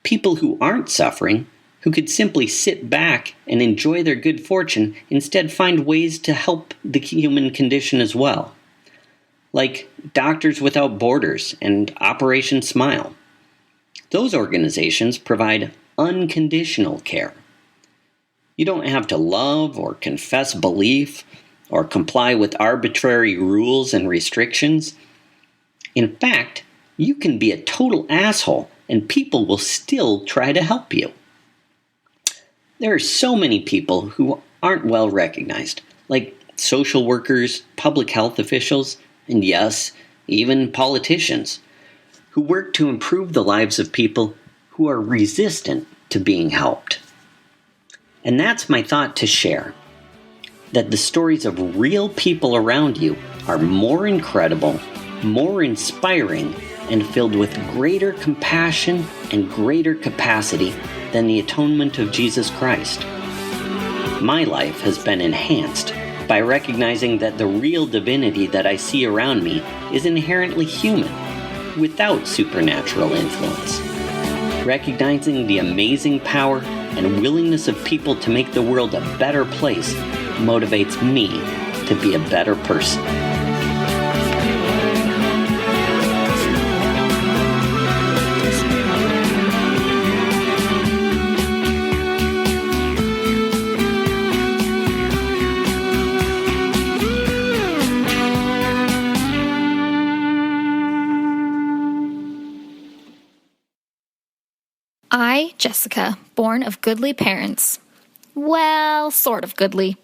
People who aren't suffering, who could simply sit back and enjoy their good fortune, instead find ways to help the human condition as well. Like Doctors Without Borders and Operation Smile. Those organizations provide unconditional care. You don't have to love or confess belief or comply with arbitrary rules and restrictions. In fact, you can be a total asshole and people will still try to help you. There are so many people who aren't well recognized, like social workers, public health officials, and yes, even politicians, who work to improve the lives of people who are resistant to being helped. And that's my thought to share, that the stories of real people around you are more incredible, more inspiring, and filled with greater compassion and greater capacity than the atonement of Jesus Christ. My life has been enhanced by recognizing that the real divinity that I see around me is inherently human, without supernatural influence. Recognizing the amazing power and willingness of people to make the world a better place motivates me to be a better person. I, Jessica, born of goodly parents. Well, sort of goodly.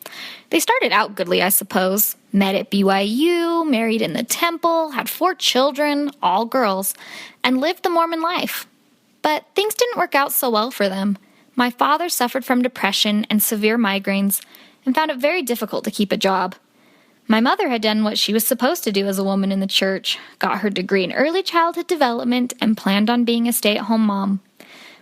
They started out goodly, I suppose. Met at BYU, married in the temple, had 4 children, all girls, and lived the Mormon life. But things didn't work out so well for them. My father suffered from depression and severe migraines and found it very difficult to keep a job. My mother had done what she was supposed to do as a woman in the church, got her degree in early childhood development, and planned on being a stay-at-home mom.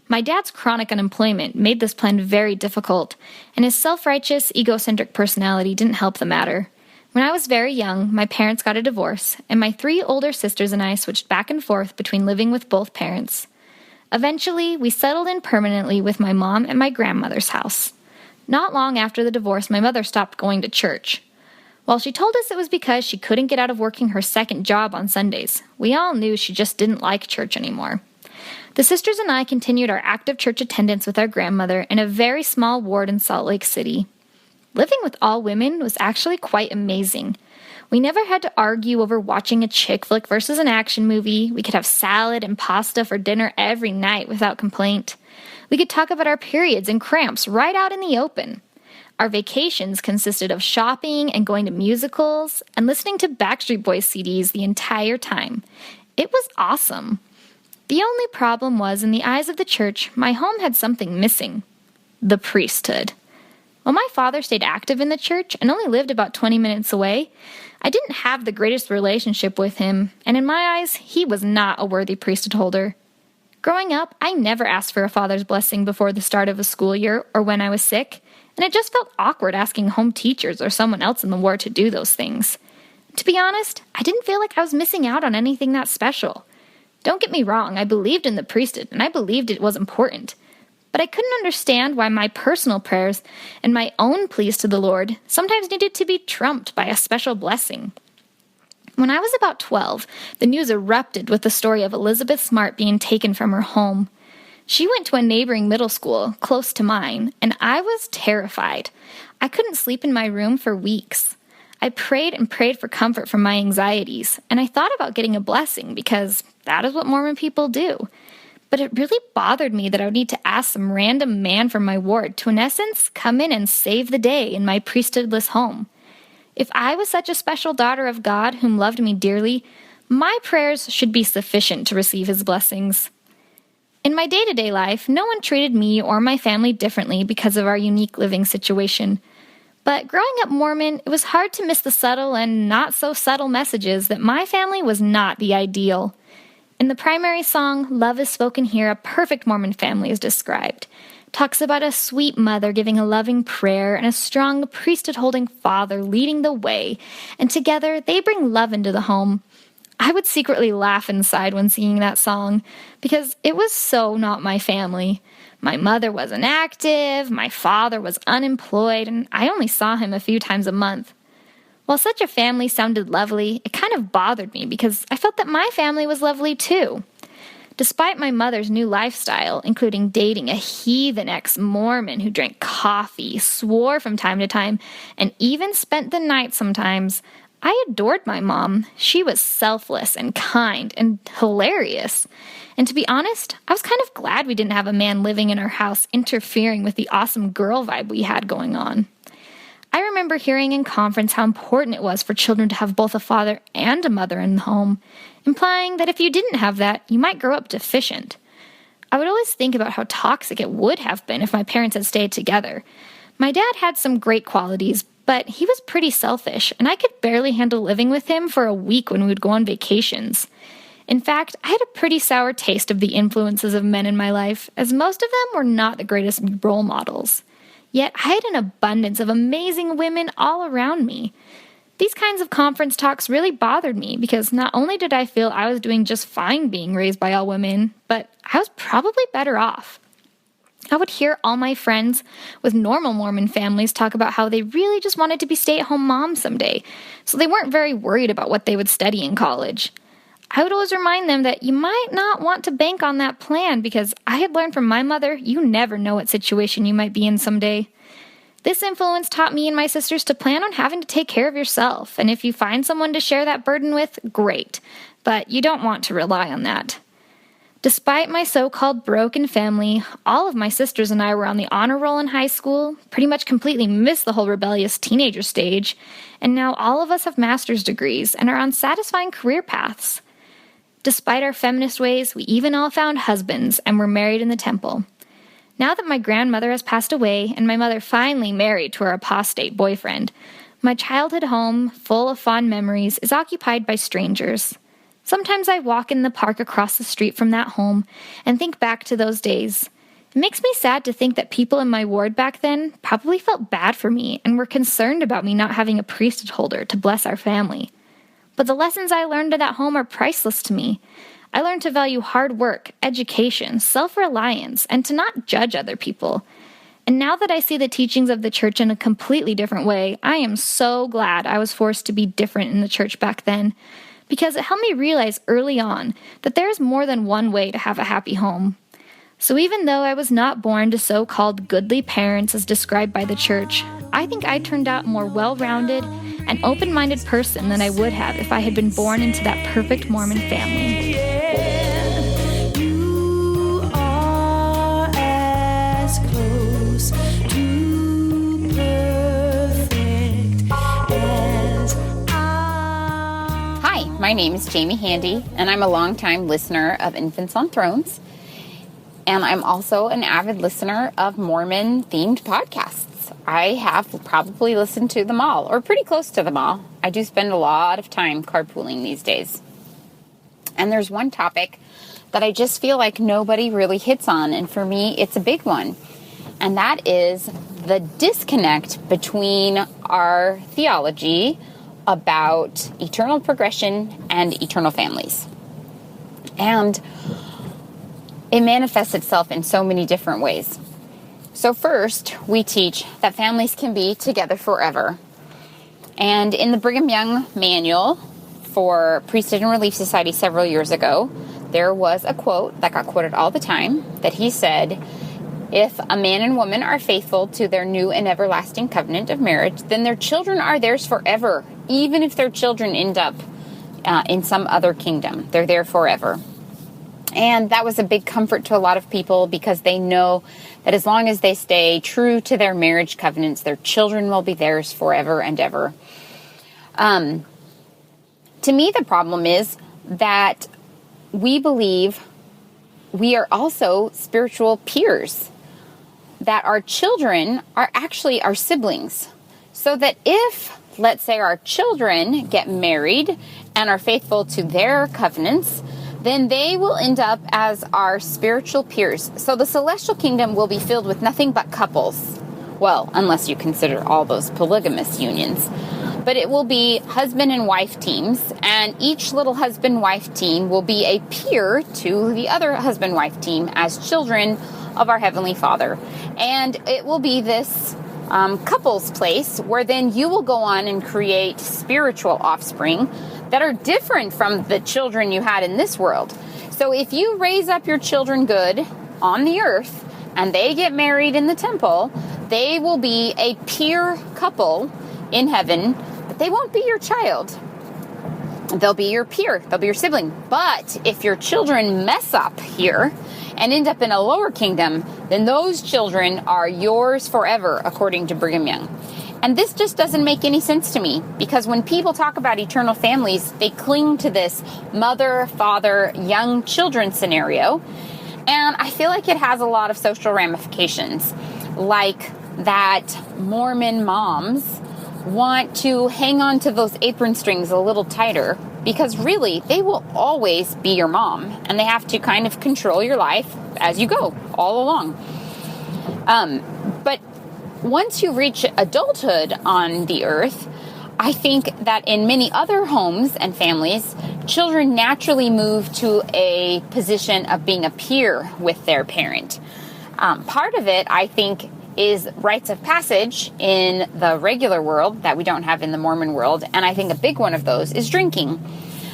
My dad's chronic unemployment made this plan very difficult, and his self-righteous, egocentric personality didn't help the matter. When I was very young, my parents got a divorce, and my 3 older sisters and I switched back and forth between living with both parents. Eventually, we settled in permanently with my mom at my grandmother's house. Not long after the divorce, my mother stopped going to church. While she told us it was because she couldn't get out of working her second job on Sundays, we all knew she just didn't like church anymore. The sisters and I continued our active church attendance with our grandmother in a very small ward in Salt Lake City. Living with all women was actually quite amazing. We never had to argue over watching a chick flick versus an action movie. We could have salad and pasta for dinner every night without complaint. We could talk about our periods and cramps right out in the open. Our vacations consisted of shopping and going to musicals and listening to Backstreet Boys CDs the entire time. It was awesome. The only problem was, in the eyes of the church, my home had something missing: the priesthood. While my father stayed active in the church and only lived about 20 minutes away, I didn't have the greatest relationship with him, and in my eyes, he was not a worthy priesthood holder. Growing up, I never asked for a father's blessing before the start of a school year or when I was sick, and it just felt awkward asking home teachers or someone else in the ward to do those things. To be honest, I didn't feel like I was missing out on anything that special. Don't get me wrong, I believed in the priesthood, and I believed it was important. But I couldn't understand why my personal prayers and my own pleas to the Lord sometimes needed to be trumped by a special blessing. When I was about 12, the news erupted with the story of Elizabeth Smart being taken from her home. She went to a neighboring middle school close to mine, and I was terrified. I couldn't sleep in my room for weeks. I prayed and prayed for comfort from my anxieties, and I thought about getting a blessing because that is what Mormon people do. But it really bothered me that I would need to ask some random man from my ward to, in essence, come in and save the day in my priesthoodless home. If I was such a special daughter of God whom loved me dearly, my prayers should be sufficient to receive his blessings. In my day-to-day life, no one treated me or my family differently because of our unique living situation. But growing up Mormon, it was hard to miss the subtle and not-so-subtle messages that my family was not the ideal. In the primary song, Love is Spoken Here, a perfect Mormon family is described. It talks about a sweet mother giving a loving prayer and a strong priesthood-holding father leading the way, and together they bring love into the home. I would secretly laugh inside when singing that song, because it was so not my family. My mother wasn't active, my father was unemployed, and I only saw him a few times a month. While such a family sounded lovely, it kind of bothered me because I felt that my family was lovely too. Despite my mother's new lifestyle, including dating a heathen ex-Mormon who drank coffee, swore from time to time, and even spent the night sometimes, I adored my mom. She was selfless and kind and hilarious. And to be honest, I was kind of glad we didn't have a man living in our house interfering with the awesome girl vibe we had going on. I remember hearing in conference how important it was for children to have both a father and a mother in the home, implying that if you didn't have that, you might grow up deficient. I would always think about how toxic it would have been if my parents had stayed together. My dad had some great qualities, but he was pretty selfish, and I could barely handle living with him for a week when we would go on vacations. In fact, I had a pretty sour taste of the influences of men in my life, as most of them were not the greatest role models. Yet I had an abundance of amazing women all around me. These kinds of conference talks really bothered me because not only did I feel I was doing just fine being raised by all women, but I was probably better off. I would hear all my friends with normal Mormon families talk about how they really just wanted to be stay-at-home moms someday, so they weren't very worried about what they would study in college. I would always remind them that you might not want to bank on that plan because I had learned from my mother, you never know what situation you might be in someday. This influence taught me and my sisters to plan on having to take care of yourself, and if you find someone to share that burden with, great, but you don't want to rely on that. Despite my so-called broken family, all of my sisters and I were on the honor roll in high school, pretty much completely missed the whole rebellious teenager stage, and now all of us have master's degrees and are on satisfying career paths. Despite our feminist ways, we even all found husbands and were married in the temple. Now that my grandmother has passed away and my mother finally married to her apostate boyfriend, my childhood home, full of fond memories, is occupied by strangers. Sometimes I walk in the park across the street from that home and think back to those days. It makes me sad to think that people in my ward back then probably felt bad for me and were concerned about me not having a priesthood holder to bless our family. But the lessons I learned at that home are priceless to me. I learned to value hard work, education, self-reliance, and to not judge other people. And now that I see the teachings of the church in a completely different way, I am so glad I was forced to be different in the church back then, because it helped me realize early on that there is more than one way to have a happy home. So even though I was not born to so-called goodly parents as described by the church, I think I turned out a more well-rounded and open-minded person than I would have if I had been born into that perfect Mormon family. You are as close to perfect as Hi, my name is Jamie Handy, and I'm a longtime listener of Infants on Thrones. And I'm also an avid listener of Mormon-themed podcasts. I have probably listened to them all, or pretty close to them all. I do spend a lot of time carpooling these days. And there's one topic that I just feel like nobody really hits on, and for me, it's a big one. And that is the disconnect between our theology about eternal progression and eternal families. And it manifests itself in so many different ways. So first, we teach that families can be together forever. And in the Brigham Young Manual for Priesthood and Relief Society several years ago, there was a quote that got quoted all the time that he said, "If a man and woman are faithful to their new and everlasting covenant of marriage, then their children are theirs forever, even if their children end up in some other kingdom. They're there forever." And that was a big comfort to a lot of people because they know that as long as they stay true to their marriage covenants, their children will be theirs forever and ever. To me, the problem is that we believe we are also spiritual peers, that our children are actually our siblings. So that if, let's say, our children get married and are faithful to their covenants, then they will end up as our spiritual peers. So the celestial kingdom will be filled with nothing but couples. Well, unless you consider all those polygamous unions. But it will be husband and wife teams, and each little husband-wife team will be a peer to the other husband-wife team as children of our Heavenly Father. And it will be this couples place where then you will go on and create spiritual offspring that are different from the children you had in this world. So if you raise up your children good on the earth and they get married in the temple, they will be a peer couple in heaven, but they won't be your child. They'll be your peer. They'll be your sibling. But if your children mess up here and end up in a lower kingdom, then those children are yours forever, according to Brigham Young. And this just doesn't make any sense to me, because when people talk about eternal families, they cling to this mother, father, young children scenario. And I feel like it has a lot of social ramifications, like that Mormon moms want to hang on to those apron strings a little tighter, because really they will always be your mom, and they have to kind of control your life as you go all along. But once you reach adulthood on the earth, I think that in many other homes and families, children naturally move to a position of being a peer with their parent. Part of it, I think, is rites of passage in the regular world that we don't have in the Mormon world, and I think a big one of those is drinking.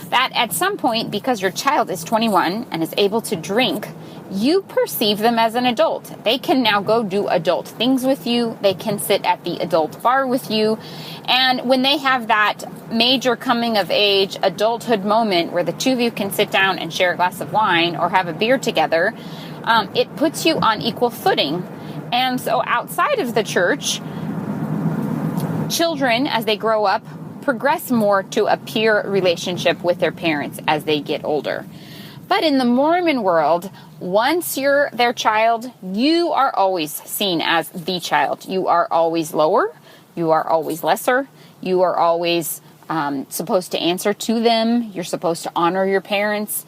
That at some point, because your child is 21 and is able to drink, you perceive them as an adult. They can now go do adult things with you. They can sit at the adult bar with you. And when they have that major coming of age adulthood moment where the two of you can sit down and share a glass of wine or have a beer together, it puts you on equal footing. And so outside of the church, children, as they grow up, progress more to a peer relationship with their parents as they get older. But in the Mormon world, once you're their child, you are always seen as the child. You are always lower. You are always lesser. You are always supposed to answer to them. You're supposed to honor your parents.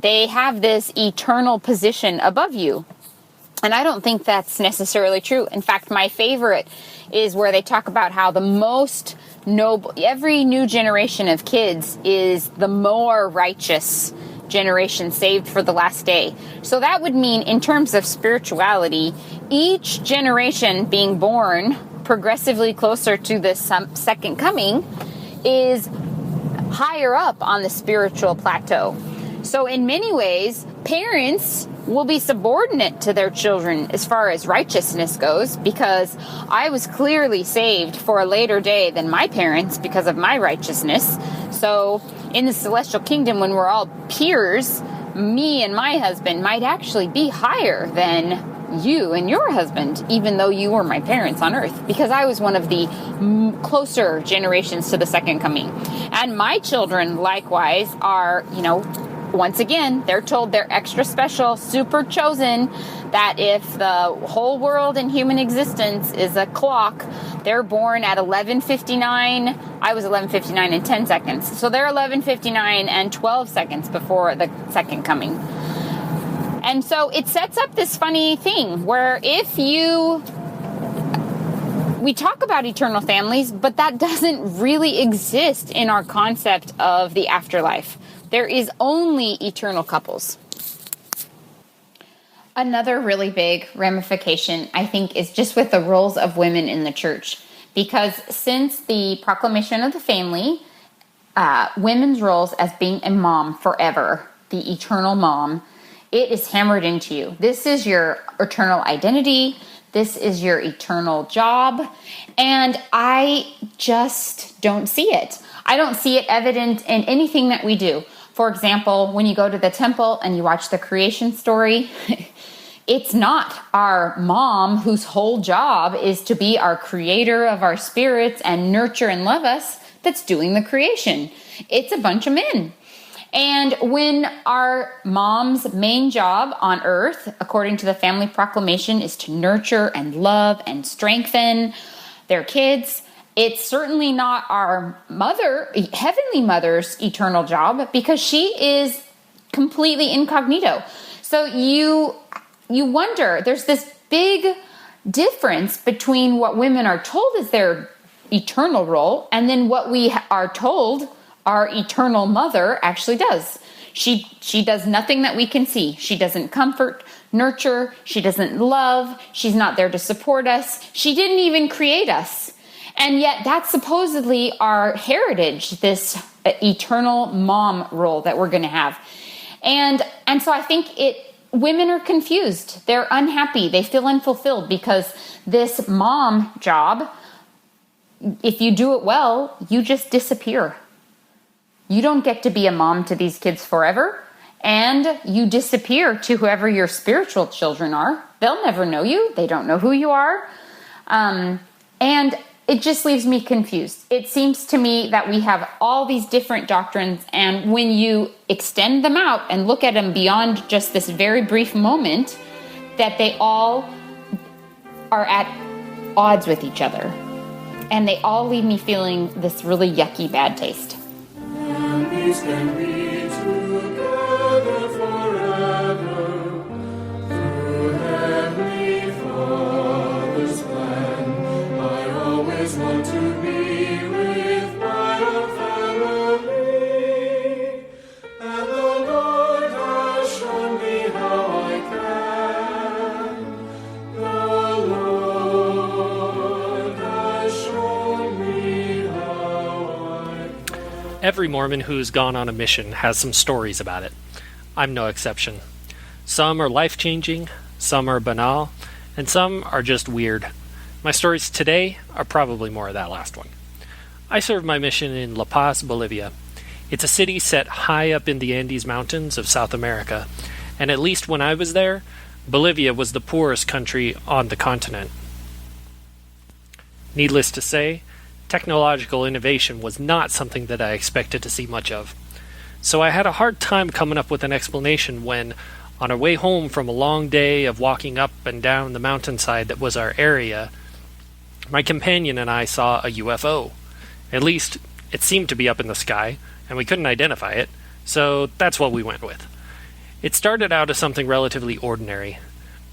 They have this eternal position above you. And I don't think that's necessarily true. In fact, my favorite is where they talk about how the most noble, every new generation of kids is the more righteous generation saved for the last day. So that would mean, in terms of spirituality, each generation being born progressively closer to the second coming is higher up on the spiritual plateau. So in many ways, parents will be subordinate to their children as far as righteousness goes, because I was clearly saved for a later day than my parents because of my righteousness. So in the celestial kingdom, when we're all peers, me and my husband might actually be higher than you and your husband, even though you were my parents on earth, because I was one of the closer generations to the second coming. And my children likewise are, once again, they're told they're extra special, super chosen, that if the whole world in human existence is a clock, they're born at 11:59. I was 11:59 and 10 seconds. So they're 11:59 and 12 seconds before the second coming. And so it sets up this funny thing where we talk about eternal families, but that doesn't really exist in our concept of the afterlife. There is only eternal couples. Another really big ramification, I think, is just with the roles of women in the church. Because since the proclamation of the family, women's roles as being a mom forever, the eternal mom, it is hammered into you. This is your eternal identity. This is your eternal job. And I just don't see it. I don't see it evident in anything that we do. For example, when you go to the temple and you watch the creation story, it's not our mom whose whole job is to be our creator of our spirits and nurture and love us that's doing the creation. It's a bunch of men. And when our mom's main job on earth, according to the family proclamation, is to nurture and love and strengthen their kids, it's certainly not our mother, heavenly mother's eternal job, because she is completely incognito. So you wonder, there's this big difference between what women are told is their eternal role and then what we are told our eternal mother actually does. She does nothing that we can see. She doesn't comfort, nurture. She doesn't love. She's not there to support us. She didn't even create us. And yet that's supposedly our heritage, this eternal mom role that we're going to have. And so I think women are confused. They're unhappy. They feel unfulfilled because this mom job, if you do it well, you just disappear. You don't get to be a mom to these kids forever, and you disappear to whoever your spiritual children are. They'll never know you. They don't know who you are. And it just leaves me confused. It seems to me that we have all these different doctrines, and when you extend them out and look at them beyond just this very brief moment, that they all are at odds with each other. And they all leave me feeling this really yucky bad taste. And these can be together forever through Heavenly Father's plan. I always want to be with my own family, and the Lord has shown me how I can. The Lord has shown me how I can. Every Mormon who's gone on a mission has some stories about it. I'm no exception. Some are life-changing, some are banal, and some are just weird. My stories today are probably more of that last one. I served my mission in La Paz, Bolivia. It's a city set high up in the Andes Mountains of South America, and at least when I was there, Bolivia was the poorest country on the continent. Needless to say, technological innovation was not something that I expected to see much of. So I had a hard time coming up with an explanation when, on our way home from a long day of walking up and down the mountainside that was our area, my companion and I saw a UFO. At least, it seemed to be up in the sky, and we couldn't identify it, so that's what we went with. It started out as something relatively ordinary.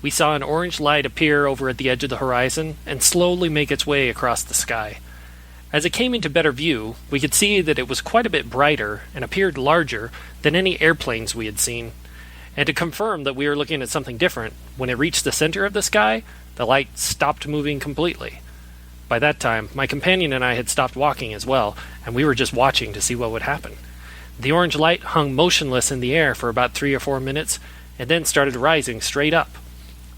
We saw an orange light appear over at the edge of the horizon and slowly make its way across the sky. As it came into better view, we could see that it was quite a bit brighter and appeared larger than any airplanes we had seen. And to confirm that we were looking at something different, when it reached the center of the sky, the light stopped moving completely. By that time, my companion and I had stopped walking as well, and we were just watching to see what would happen. The orange light hung motionless in the air for about 3 or 4 minutes, and then started rising straight up.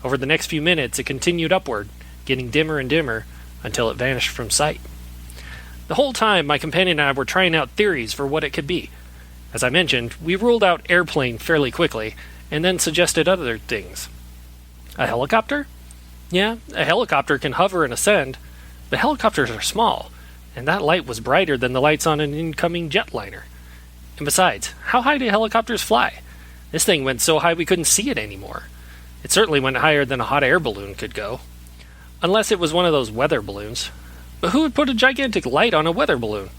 Over the next few minutes, it continued upward, getting dimmer and dimmer, until it vanished from sight. The whole time, my companion and I were trying out theories for what it could be. As I mentioned, we ruled out airplane fairly quickly, and then suggested other things. A helicopter? Yeah, a helicopter can hover and ascend, but helicopters are small, and that light was brighter than the lights on an incoming jetliner. And besides, how high do helicopters fly? This thing went so high we couldn't see it anymore. It certainly went higher than a hot air balloon could go. Unless it was one of those weather balloons. But who would put a gigantic light on a weather balloon?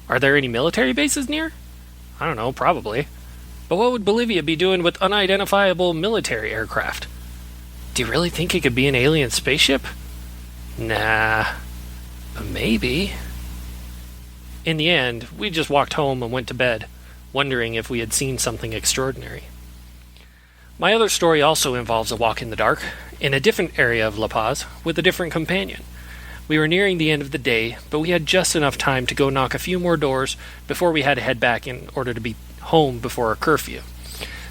Are there any military bases near? I don't know, probably. But what would Bolivia be doing with unidentifiable military aircraft? Do you really think it could be an alien spaceship? Nah. But maybe. In the end, we just walked home and went to bed, wondering if we had seen something extraordinary. My other story also involves a walk in the dark, in a different area of La Paz, with a different companion. We were nearing the end of the day, but we had just enough time to go knock a few more doors before we had to head back in order to be home before our curfew.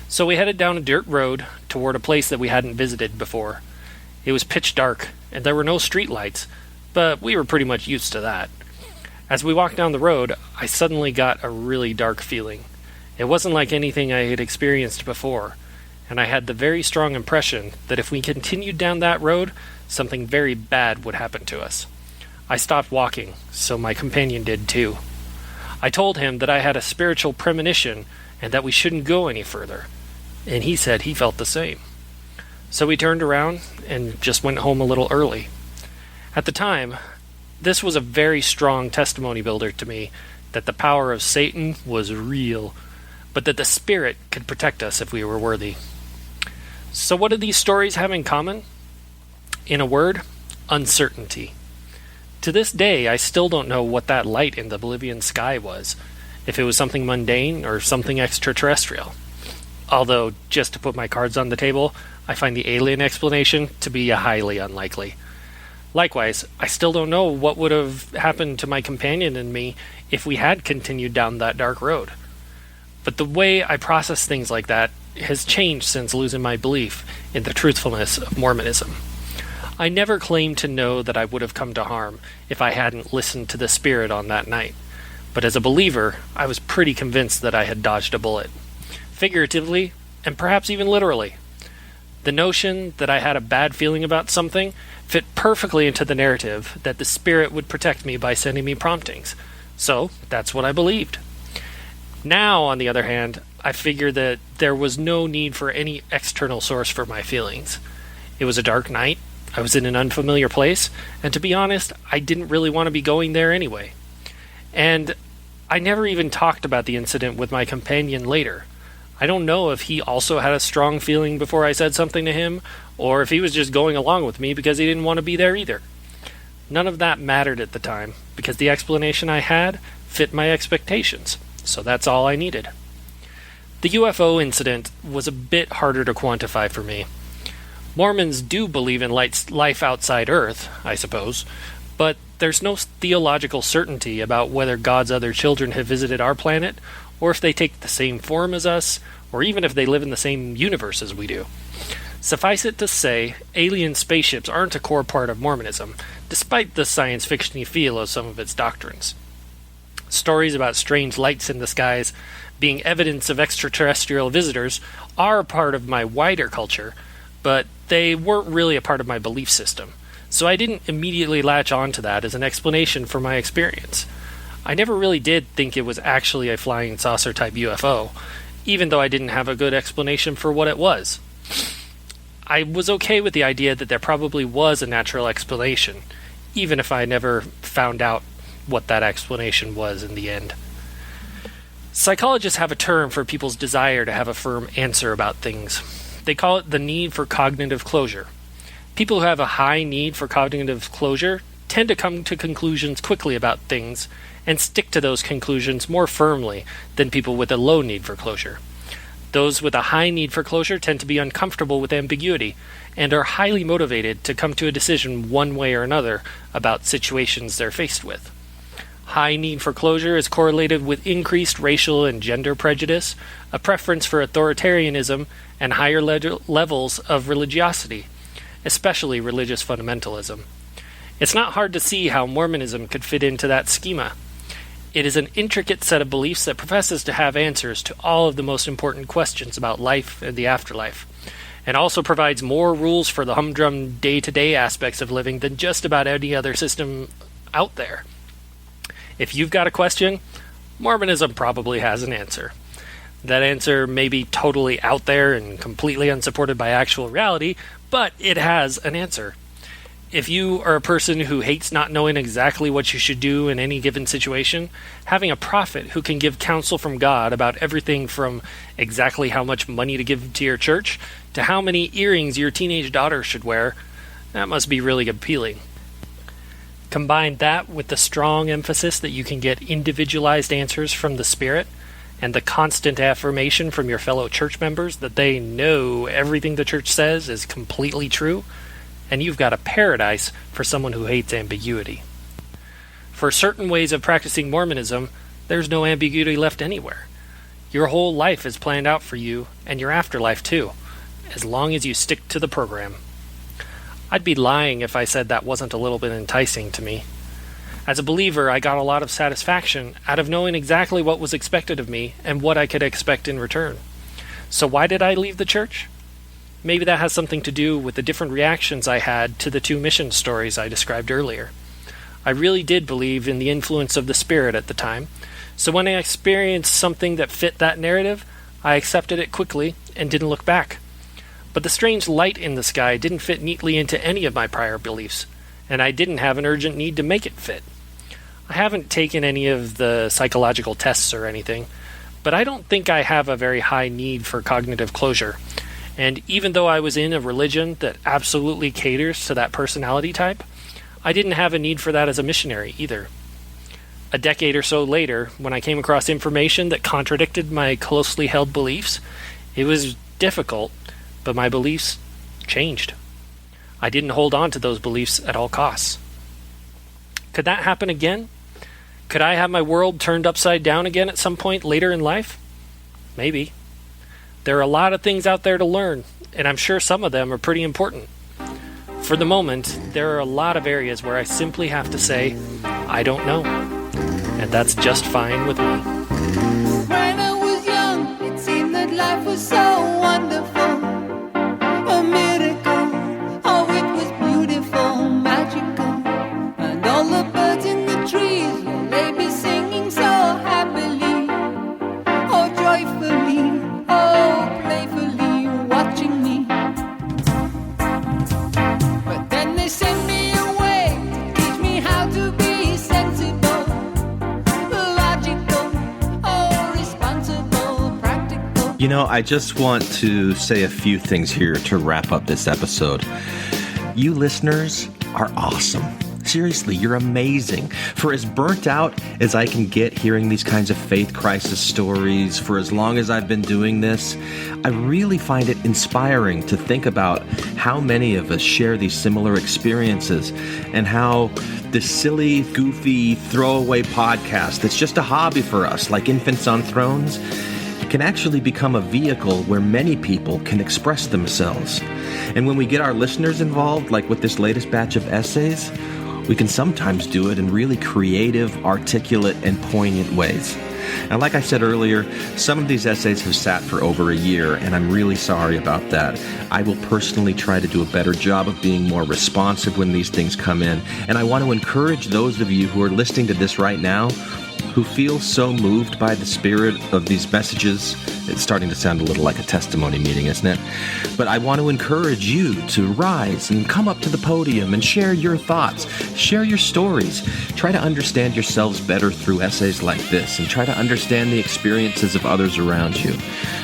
So we headed down a dirt road toward a place that we hadn't visited before. It was pitch dark, and there were no street lights, but we were pretty much used to that. As we walked down the road, I suddenly got a really dark feeling. It wasn't like anything I had experienced before, and I had the very strong impression that if we continued down that road, something very bad would happen to us. I stopped walking, so my companion did too. I told him that I had a spiritual premonition and that we shouldn't go any further, and he said he felt the same. So we turned around and just went home a little early. At the time, this was a very strong testimony builder to me that the power of Satan was real, but that the Spirit could protect us if we were worthy. So what do these stories have in common? In a word, uncertainty. To this day, I still don't know what that light in the Bolivian sky was, if it was something mundane or something extraterrestrial. Although, just to put my cards on the table, I find the alien explanation to be highly unlikely. Likewise, I still don't know what would have happened to my companion and me if we had continued down that dark road. But the way I process things like that has changed since losing my belief in the truthfulness of Mormonism. I never claimed to know that I would have come to harm if I hadn't listened to the Spirit on that night. But as a believer, I was pretty convinced that I had dodged a bullet. Figuratively, and perhaps even literally. The notion that I had a bad feeling about something fit perfectly into the narrative that the Spirit would protect me by sending me promptings. So, that's what I believed. Now, on the other hand, I figure that there was no need for any external source for my feelings. It was a dark night, I was in an unfamiliar place, and to be honest, I didn't really want to be going there anyway. And I never even talked about the incident with my companion later. I don't know if he also had a strong feeling before I said something to him, or if he was just going along with me because he didn't want to be there either. None of that mattered at the time, because the explanation I had fit my expectations, so that's all I needed. The UFO incident was a bit harder to quantify for me. Mormons do believe in life outside Earth, I suppose, but there's no theological certainty about whether God's other children have visited our planet, or if they take the same form as us, or even if they live in the same universe as we do. Suffice it to say, alien spaceships aren't a core part of Mormonism, despite the science fiction-y feel of some of its doctrines. Stories about strange lights in the skies being evidence of extraterrestrial visitors are a part of my wider culture, but they weren't really a part of my belief system, so I didn't immediately latch on to that as an explanation for my experience. I never really did think it was actually a flying saucer-type UFO, even though I didn't have a good explanation for what it was. I was okay with the idea that there probably was a natural explanation, even if I never found out what that explanation was in the end. Psychologists have a term for people's desire to have a firm answer about things. They call it the need for cognitive closure. People who have a high need for cognitive closure tend to come to conclusions quickly about things and stick to those conclusions more firmly than people with a low need for closure. Those with a high need for closure tend to be uncomfortable with ambiguity and are highly motivated to come to a decision one way or another about situations they're faced with. High need for closure is correlated with increased racial and gender prejudice, a preference for authoritarianism, and higher levels of religiosity, especially religious fundamentalism. It's not hard to see how Mormonism could fit into that schema. It is an intricate set of beliefs that professes to have answers to all of the most important questions about life and the afterlife, and also provides more rules for the humdrum day-to-day aspects of living than just about any other system out there. If you've got a question, Mormonism probably has an answer. That answer may be totally out there and completely unsupported by actual reality, but it has an answer. If you are a person who hates not knowing exactly what you should do in any given situation, having a prophet who can give counsel from God about everything from exactly how much money to give to your church to how many earrings your teenage daughter should wear, that must be really appealing. Combine that with the strong emphasis that you can get individualized answers from the Spirit, and the constant affirmation from your fellow church members that they know everything the church says is completely true, and you've got a paradise for someone who hates ambiguity. For certain ways of practicing Mormonism, there's no ambiguity left anywhere. Your whole life is planned out for you, and your afterlife too, as long as you stick to the program. I'd be lying if I said that wasn't a little bit enticing to me. As a believer, I got a lot of satisfaction out of knowing exactly what was expected of me and what I could expect in return. So why did I leave the church? Maybe that has something to do with the different reactions I had to the 2 mission stories I described earlier. I really did believe in the influence of the Spirit at the time, so when I experienced something that fit that narrative, I accepted it quickly and didn't look back. But the strange light in the sky didn't fit neatly into any of my prior beliefs, and I didn't have an urgent need to make it fit. I haven't taken any of the psychological tests or anything, but I don't think I have a very high need for cognitive closure. And even though I was in a religion that absolutely caters to that personality type, I didn't have a need for that as a missionary either. A decade or so later, when I came across information that contradicted my closely held beliefs, it was difficult, but my beliefs changed. I didn't hold on to those beliefs at all costs. Could that happen again? Could I have my world turned upside down again at some point later in life? Maybe. There are a lot of things out there to learn, and I'm sure some of them are pretty important. For the moment, there are a lot of areas where I simply have to say, I don't know. And that's just fine with me. When I was young, it seemed that life was so wonderful. A miracle, oh, it was beautiful, magical. And all the birds in the trees, well, they be singing so happily. Oh, joyfully, oh, playfully, watching me. But then they sent me away to teach me how to be sensible, logical, oh, responsible, practical. You know, I just want to say a few things here to wrap up this episode. You listeners are awesome. Seriously, you're amazing. For as burnt out as I can get hearing these kinds of faith crisis stories for as long as I've been doing this, I really find it inspiring to think about how many of us share these similar experiences and how this silly, goofy, throwaway podcast that's just a hobby for us, like Infants on Thrones, can actually become a vehicle where many people can express themselves. And when we get our listeners involved, like with this latest batch of essays, we can sometimes do it in really creative, articulate, and poignant ways. Now, like I said earlier, some of these essays have sat for over a year, and I'm really sorry about that. I will personally try to do a better job of being more responsive when these things come in, and I want to encourage those of you who are listening to this right now who feel so moved by the spirit of these messages. It's starting to sound a little like a testimony meeting, isn't it? But I want to encourage you to rise and come up to the podium and share your thoughts, share your stories. Try to understand yourselves better through essays like this, and try to understand the experiences of others around you.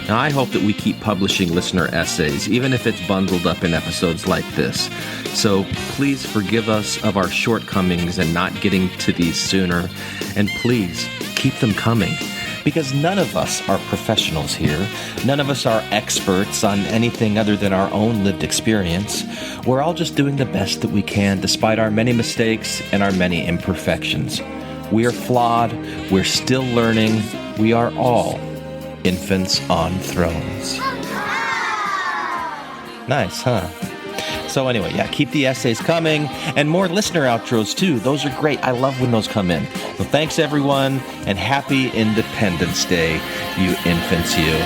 Now, I hope that we keep publishing listener essays, even if it's bundled up in episodes like this. So please forgive us of our shortcomings and not getting to these sooner, and please keep them coming. Because none of us are professionals here. None of us are experts on anything other than our own lived experience. We're all just doing the best that we can despite our many mistakes and our many imperfections. We are flawed. We're still learning. We are all infants on thrones. Nice, huh? So anyway, yeah, keep the essays coming, and more listener outros too. Those are great. I love when those come in. So thanks everyone, and happy Independence Day, you infants, you.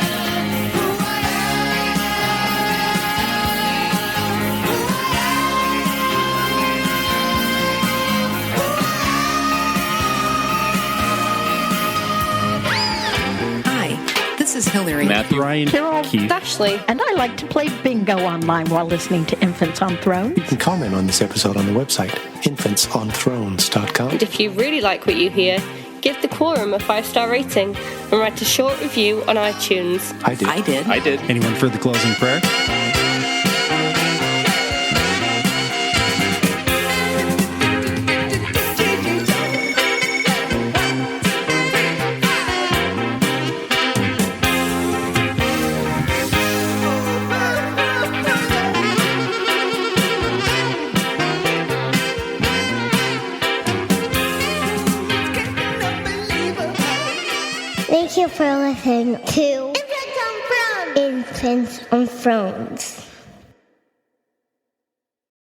This is Hillary. Matthew. Ryan. Carol. Keith. Ashley. And I like to play bingo online while listening to Infants on Thrones. You can comment on this episode on the website, infantsonthrones.com. And if you really like what you hear, give the Quorum a 5-star rating and write a short review on iTunes. I did. Anyone for the closing prayer? Thank you for listening to Infants on Thrones.